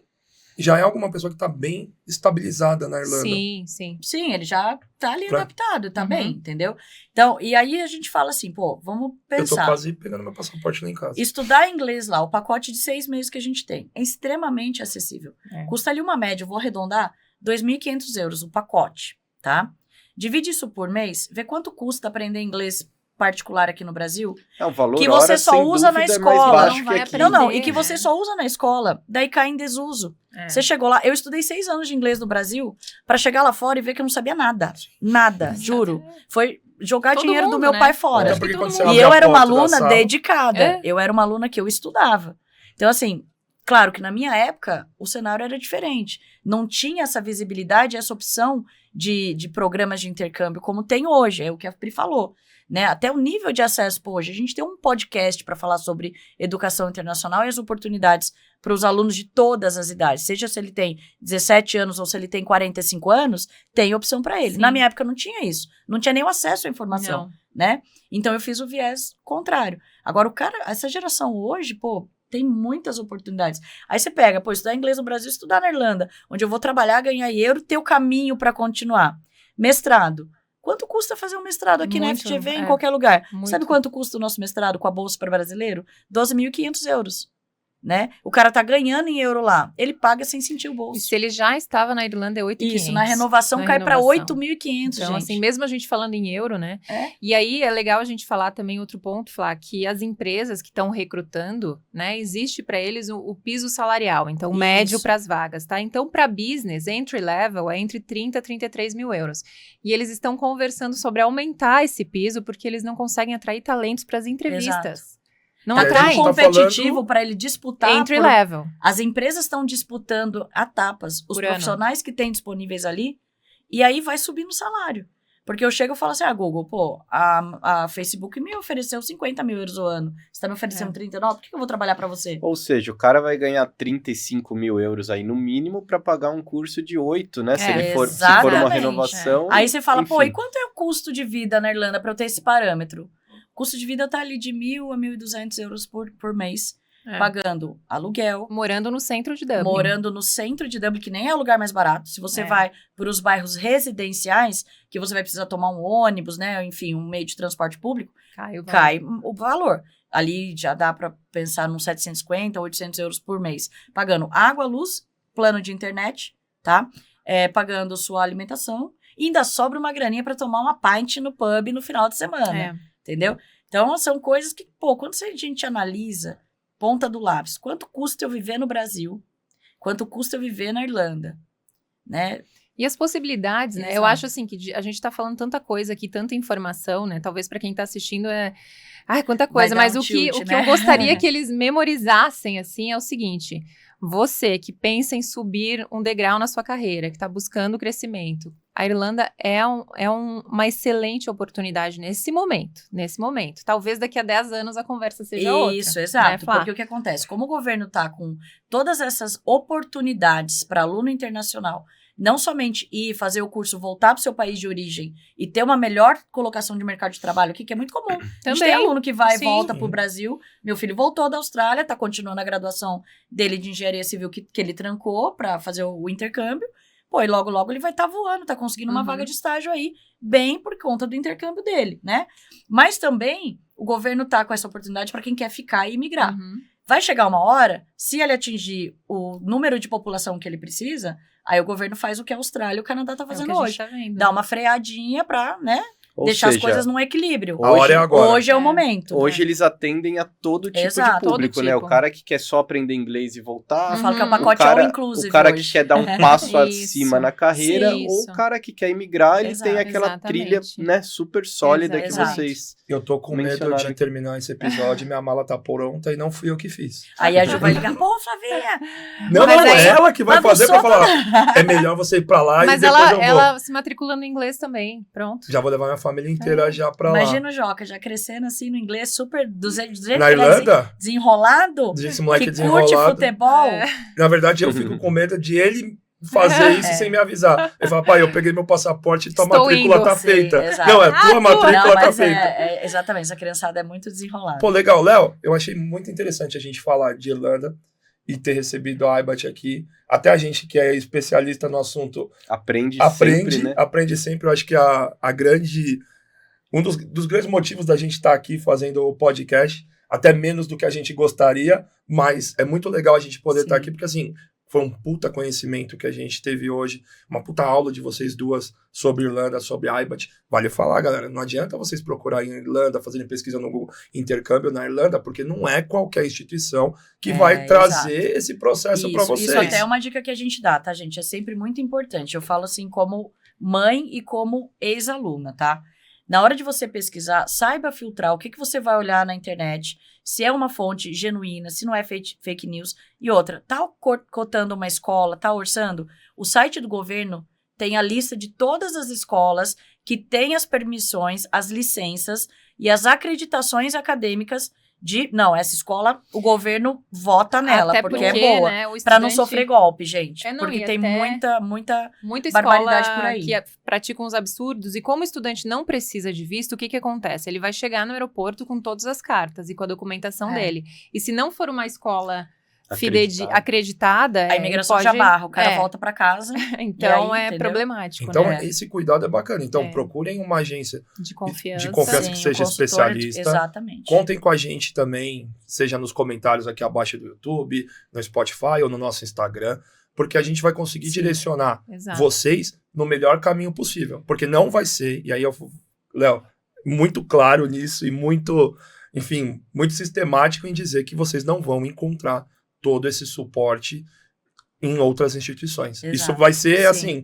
Já é alguma pessoa que tá bem estabilizada na Irlanda. Sim, sim. Sim, ele já tá ali Pra- adaptado, tá Uhum. bem, entendeu? Então, e aí a gente fala assim, pô, vamos Eu tô pensar. quase pegando meu passaporte lá em casa. Estudar inglês lá, o pacote de 6 meses que a gente tem, é extremamente acessível. É. Custa ali uma média, eu vou arredondar, 2.500 euros o pacote, tá? Divide isso por mês, vê quanto custa aprender inglês particular aqui no Brasil. É um valor Que você hora, só sem usa na dúvida, é escola. mais baixo Não vai que aqui. Não, aprender, e que você né? só usa na escola, daí cai em desuso. É. Você chegou lá, eu estudei 6 anos de inglês no Brasil, pra chegar lá fora e ver que eu não sabia nada. Nada, juro. Foi jogar Todo dinheiro do mundo, meu né? pai fora. Até porque Todo quando você mundo. abre E eu a era uma porta da aluna sala- dedicada. É. Eu era uma aluna que eu estudava. Então, assim, claro que na minha época o cenário era diferente. Não tinha essa visibilidade, essa opção de programas de intercâmbio como tem hoje. É o que a Pri falou. Né? Até o nível de acesso, pô, hoje a gente tem um podcast para falar sobre educação internacional e as oportunidades para os alunos de todas as idades. Seja se ele tem 17 anos ou se ele tem 45 anos, tem opção para ele. Sim. Na minha época não tinha isso. Não tinha nenhum acesso à informação. Não. Né? Então eu fiz o viés contrário. Agora, essa geração hoje, pô, tem muitas oportunidades. Aí você pega, pô, estudar inglês no Brasil, estudar na Irlanda, onde eu vou trabalhar, ganhar euro, ter o caminho para continuar. Mestrado. Quanto custa fazer um mestrado aqui na Muito, FGV, em é. qualquer lugar? Muito. Sabe quanto custa o nosso mestrado com a Bolsa para Brasileiro? 12.500 euros. Né? O cara tá ganhando em euro lá. Ele paga sem sentir o E bolso. se ele já estava na Irlanda, é 8.500. Isso, na renovação Na cai para renovação. 8.500, Então, gente. assim, mesmo a gente falando em euro, né? É. E aí é legal a gente falar também outro ponto, Flá, que as empresas que estão recrutando, né, existe para eles o piso salarial, então Isso. médio para as vagas, tá? Então, para business, entry level é entre 30 e 33 mil euros. E eles estão conversando sobre aumentar esse piso porque eles não conseguem atrair talentos para as entrevistas. Não Tá E aí a tão gente atraem. tá competitivo falando- para ele disputar. Entry por- level. As empresas estão disputando etapas, os Por ano. profissionais que têm disponíveis ali, e aí vai subindo o salário. Porque eu chego e falo assim, Google, pô, a Facebook me ofereceu 50 mil euros ao ano. Você tá me oferecendo 39? Por que eu vou trabalhar para você? Ou seja, o cara vai ganhar 35 mil euros aí no mínimo para pagar um curso de 8, né? Se ele for uma exatamente, renovação. Aí você fala, pô, enfim. e quanto é o custo de vida na Irlanda para eu ter esse parâmetro? O custo de vida tá ali de 1.000 a 1.200 euros por mês, É. pagando aluguel, Morando no centro de Dublin. morando no centro de Dublin, que nem é o lugar mais barato. Se você É. vai para os bairros residenciais, que você vai precisar tomar um ônibus, né? Enfim, um meio de transporte público, cai o valor. Ali já dá para pensar nos 750, 800 euros por mês. Pagando água, luz, plano de internet, tá? Pagando sua alimentação. E ainda sobra uma graninha para tomar uma pint no pub no final de semana. É. Entendeu? Então, são coisas que, pô, quando a gente analisa, ponta do lápis, quanto custa eu viver no Brasil? Quanto custa eu viver na Irlanda? Né? E as possibilidades, né? Eu Exato. acho assim que a gente tá falando tanta coisa aqui, tanta informação, né? Talvez para quem tá assistindo ai, quanta coisa, dar mas um o que tilt, eu né? gostaria que eles memorizassem assim é o seguinte: você que pensa em subir um degrau na sua carreira, que tá buscando crescimento, a Irlanda é uma excelente oportunidade nesse momento. Talvez daqui a 10 anos a conversa seja outra. Isso, exato. né, Flá? Porque o que acontece? Como o governo está com todas essas oportunidades para aluno internacional, não somente ir fazer o curso, voltar para o seu país de origem e ter uma melhor colocação de mercado de trabalho aqui, que é muito comum. A gente tem Também. aluno que vai e Sim. volta para o Brasil. Meu filho voltou da Austrália, está continuando a graduação dele de engenharia civil que ele trancou para fazer o intercâmbio. Pô, e logo, logo ele vai estar voando, está conseguindo uma Uhum. vaga de estágio aí, bem por conta do intercâmbio dele, né? Mas também o governo tá com essa oportunidade para quem quer ficar e imigrar. Uhum. Vai chegar uma hora, se ele atingir o número de população que ele precisa, aí o governo faz o que a Austrália e o Canadá tá É o fazendo que a gente hoje. tá vendo. Dá uma freadinha pra, né, Ou deixar as seja, coisas num equilíbrio. A hora é agora. Hoje é o É. momento. Hoje eles atendem a todo tipo Exato. de público, Todo né? tipo. O cara que quer só aprender inglês e voltar. Eu falo que é o Uhum. pacote o cara, all inclusive o cara hoje. que quer dar um passo Isso. acima na carreira, Sim, ou isso. o cara que quer imigrar, ele Exato. tem aquela Exatamente. trilha, né, super sólida que Exato. vocês... Eu tô com medo Mencionaram de aqui. terminar esse episódio, minha mala tá pronta e não fui eu que fiz. Aí a Ju vai ligar, pô, Flavinha! Não, Mas não, aí- é ela que vai fazer pra bagunçou falar. É melhor você ir pra lá Mas e depois eu vou. ela se matricula no inglês também. Pronto. Já vou levar minha família inteira já pra lá. Imagina o Joca já crescendo assim no inglês, super do jeito Na que ele é Irlanda? desenrolado, Esse moleque que desenrolado. curte futebol. É. Na verdade, eu fico com medo de ele fazer isso sem me avisar. Ele fala, pai, eu peguei meu passaporte e tua Estou matrícula indo. tá Sim, feita. exato. Não, é tua matrícula Não, tá mas feita. exatamente, essa criançada é muito desenrolada. Pô, legal, Léo, eu achei muito interessante a gente falar de Irlanda. e ter recebido a Aibat aqui. Até a gente que é especialista no assunto Aprende sempre, né? aprende sempre. Eu acho que um dos grandes motivos da gente estar aqui fazendo o podcast, até menos do que a gente gostaria, mas é muito legal a gente poder estar aqui, porque assim, foi um puta conhecimento que a gente teve hoje, uma puta aula de vocês duas sobre Irlanda, sobre Aibat. Vale falar, galera, não adianta vocês procurarem Irlanda, fazerem pesquisa no Google, intercâmbio na Irlanda, porque não é qualquer instituição que vai trazer esse processo para vocês. Isso até é uma dica que a gente dá, tá, gente? É sempre muito importante. Eu falo assim como mãe e como ex-aluna, tá? Na hora de você pesquisar, saiba filtrar o que você vai olhar na internet, se é uma fonte genuína, se não é fake news. E outra, tá cotando uma escola, tá orçando? O site do governo tem a lista de todas as escolas que têm as permissões, as licenças e as acreditações acadêmicas de... Não, essa escola, o governo vota nela, Até porque é boa. Né, para não sofrer golpe, gente. Porque tem muita barbaridade escola por aí. que praticam uns absurdos. E como o estudante não precisa de visto, o que acontece? Ele vai chegar no aeroporto com todas as cartas e com a documentação dele. E se não for uma escola acreditada, a imigração já barra, o cara volta para casa. Então aí, é entendeu? problemático. Então, né? esse cuidado é bacana. Então, procurem uma agência de confiança, que seja especialista. Exatamente. Contem com a gente também, seja nos comentários aqui abaixo do YouTube, no Spotify ou no nosso Instagram, porque a gente vai conseguir direcionar vocês no melhor caminho possível. Porque não vai ser, e aí Léo, muito claro nisso e muito, enfim, muito sistemático em dizer que vocês não vão encontrar todo esse suporte em outras instituições. Exato. Isso vai ser, assim,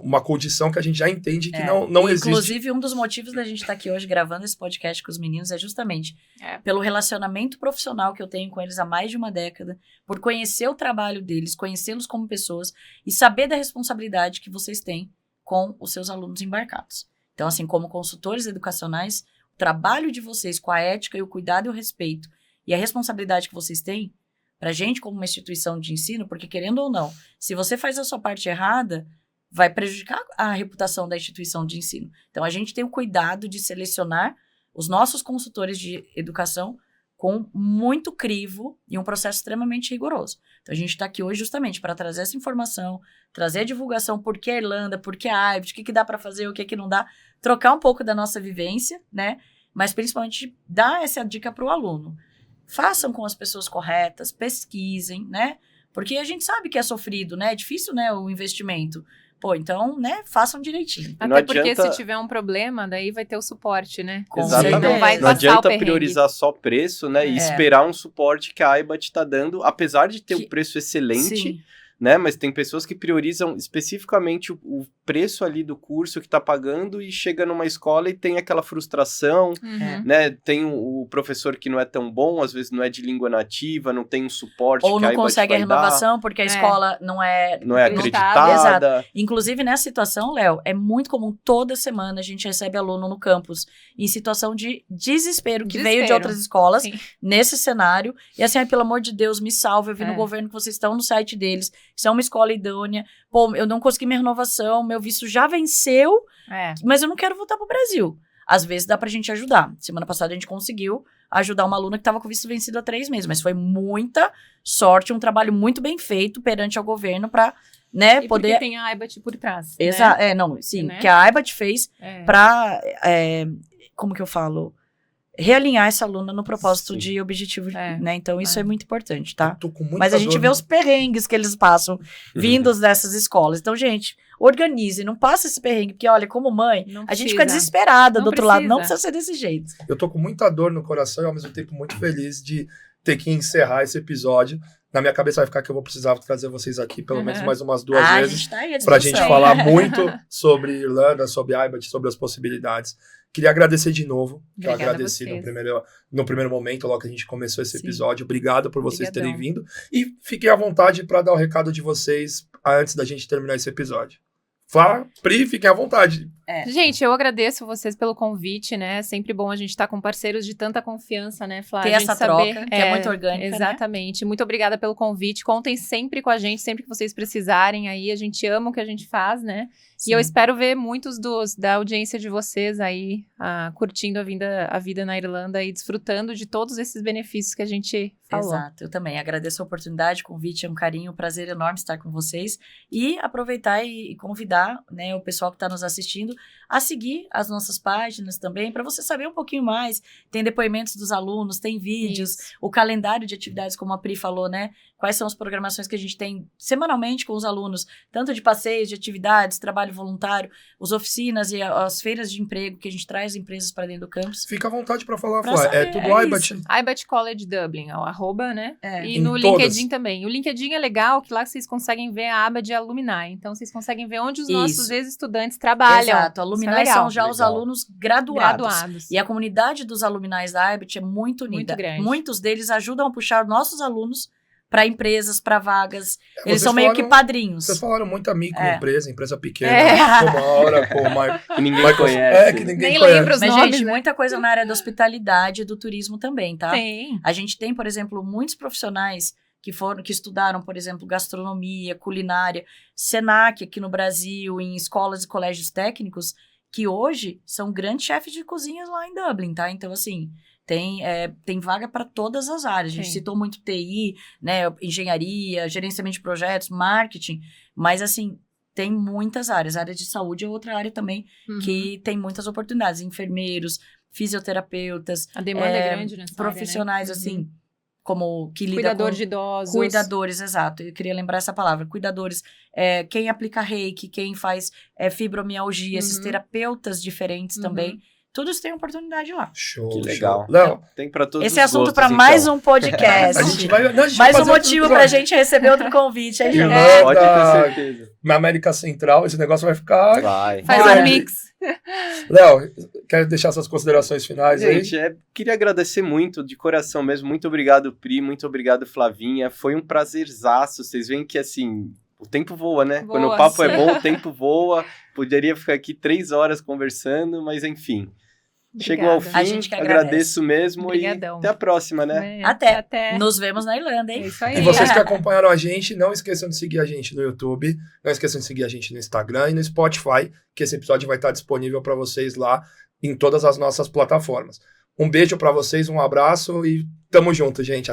uma condição que a gente já entende que não existe. Inclusive, um dos motivos da gente estar aqui hoje gravando esse podcast com os meninos é justamente pelo relacionamento profissional que eu tenho com eles há mais de uma década, por conhecer o trabalho deles, conhecê-los como pessoas e saber da responsabilidade que vocês têm com os seus alunos embarcados. Então, assim, como consultores educacionais, o trabalho de vocês com a ética e o cuidado e o respeito e a responsabilidade que vocês têm pra gente como uma instituição de ensino, porque querendo ou não, se você faz a sua parte errada, vai prejudicar a reputação da instituição de ensino. Então, a gente tem o cuidado de selecionar os nossos consultores de educação com muito crivo e um processo extremamente rigoroso. Então, a gente está aqui hoje justamente para trazer essa informação, trazer a divulgação, por que a Irlanda, por que a Aibat, o que dá para fazer, o que não dá, trocar um pouco da nossa vivência, né? Mas, principalmente, dar essa dica para o aluno. Façam com as pessoas corretas, pesquisem, né? Porque a gente sabe que é sofrido, né? É difícil, né, o investimento. Pô, então, né, façam direitinho. Até porque se tiver um problema, daí vai ter o suporte, né? Exatamente. Não vai não adianta priorizar só preço, né? E esperar um suporte que a Aibat está dando, apesar de ter um preço excelente. Sim. Né? Mas tem pessoas que priorizam especificamente o preço ali do curso que está pagando e chega numa escola e tem aquela frustração, né? Tem o professor que não é tão bom, às vezes não é de língua nativa, não tem um suporte ou que a não consegue a renovação porque a escola não é acreditada. Exato. Inclusive, nessa situação, Léo, é muito comum, toda semana a gente recebe aluno no campus em situação de desespero, que veio de outras escolas, nesse cenário, e assim, ai, pelo amor de Deus, me salve, eu vi no governo que vocês estão no site deles, isso é uma escola idônea, pô, eu não consegui minha renovação, meu visto já venceu, mas eu não quero voltar pro Brasil. Às vezes dá pra gente ajudar. Semana passada a gente conseguiu ajudar uma aluna que tava com o visto vencido há 3 meses, mas foi muita sorte, um trabalho muito bem feito perante ao governo pra, né, e poder... porque tem a Aibat por trás, Exato, né? Né? Que a Aibat fez pra, como que eu falo... realinhar essa aluna no propósito de objetivo, né? Então, isso é muito importante, tá? Mas a gente vê os perrengues que eles passam vindos dessas escolas. Então, gente, organize, não passa esse perrengue, porque, olha, como mãe, a gente fica desesperada do outro lado. Não precisa ser desse jeito. Eu tô com muita dor no coração e, ao mesmo tempo, muito feliz de ter que encerrar esse episódio. Na minha cabeça vai ficar que eu vou precisar trazer vocês aqui pelo menos mais umas 2 vezes pra gente falar muito sobre Irlanda, sobre Aibat, sobre as possibilidades. Queria agradecer de novo, que eu agradeci no primeiro momento, logo que a gente começou esse episódio. Obrigado por vocês terem vindo. E fiquem à vontade para dar o recado de vocês antes da gente terminar esse episódio. Pri, fiquem à vontade. Gente, eu agradeço vocês pelo convite, né? É sempre bom a gente estar com parceiros de tanta confiança, né, Flávia? Ter essa troca, que é muito orgânica, né? Exatamente. Muito obrigada pelo convite. Contem sempre com a gente, sempre que vocês precisarem aí. A gente ama o que a gente faz, né? Sim. E eu espero ver muitos da audiência de vocês aí curtindo a vida na Irlanda e desfrutando de todos esses benefícios que a gente falou. Exato, eu também agradeço a oportunidade, o convite, é um carinho, um prazer enorme estar com vocês e aproveitar e convidar, né, o pessoal que está nos assistindo a seguir as nossas páginas também, para você saber um pouquinho mais. Tem depoimentos dos alunos, tem vídeos, o calendário de atividades, como a Pri falou, né? Quais são as programações que a gente tem semanalmente com os alunos, tanto de passeios, de atividades, trabalho voluntário, as oficinas e as feiras de emprego que a gente traz empresas para dentro do campus. Fica à vontade para falar, Pra Flávia. saber, É tudo é IBAT. IBAT College Dublin, é o arroba, né? E Em no todas. LinkedIn também. O LinkedIn é legal, que lá vocês conseguem ver a aba de alumni. Então, vocês conseguem ver onde os nossos ex-estudantes trabalham. Exato, alumni Isso é legal. são já os alunos graduados. Graduados. E a comunidade dos alumni da IBAT é muito unida. Muito grande. Muitos deles ajudam a puxar nossos alunos para empresas, para vagas. Eles Vocês são meio que falaram- padrinhos. Vocês falaram muito a microempresa, empresa pequena, É. como a hora, como a Que ninguém Microsoft. conhece. Que ninguém Nem conhece. lembra os Mas, nomes, gente, né? muita coisa na área da hospitalidade e do turismo também, tá? Tem. A gente tem, por exemplo, muitos profissionais que estudaram, por exemplo, gastronomia, culinária, Senac aqui no Brasil, em escolas e colégios técnicos, que hoje são grandes chefes de cozinhas lá em Dublin, tá? Então, assim, tem vaga para todas as áreas. A gente Tem. citou muito TI, né, engenharia, gerenciamento de projetos, marketing, mas, assim, tem muitas áreas. A área de saúde é outra área também Uhum. que tem muitas oportunidades. Enfermeiros, fisioterapeutas, A demanda é grande nessa profissionais, área, né? assim, como que lida Cuidador com... de idosos. Cuidadores, exato. Eu queria lembrar essa palavra. Cuidadores. Quem aplica reiki, quem faz fibromialgia, esses Uhum. terapeutas diferentes Uhum. também. Todos têm oportunidade lá. Show, Que show. legal. Léo, Tem pra todos Esse os é assunto gostos, para então. mais um podcast. a gente vai... não, a gente Mais vai um fazer outro motivo pra episódio. gente receber outro convite. Aí, Irlanda. né? Pode ter certeza. Na América Central, esse negócio vai ficar... Vai. Faz Vai. um mix. Léo, quer deixar suas considerações finais aí? Gente, queria agradecer muito, de coração mesmo. Muito obrigado, Pri. Muito obrigado, Flavinha. Foi um prazerzaço. Vocês veem que, assim, o tempo voa, né? Voa, Quando o papo sim. é bom, o tempo voa. Poderia ficar aqui 3 horas conversando, mas enfim. Chegou ao fim. Obrigada. A gente que agradece. Agradeço mesmo Obrigadão. e até a próxima, né? Até. Nos vemos na Irlanda, É hein? isso aí. E vocês que acompanharam a gente, não esqueçam de seguir a gente no YouTube, não esqueçam de seguir a gente no Instagram e no Spotify, que esse episódio vai estar disponível para vocês lá em todas as nossas plataformas. Um beijo para vocês, um abraço e tamo junto, gente.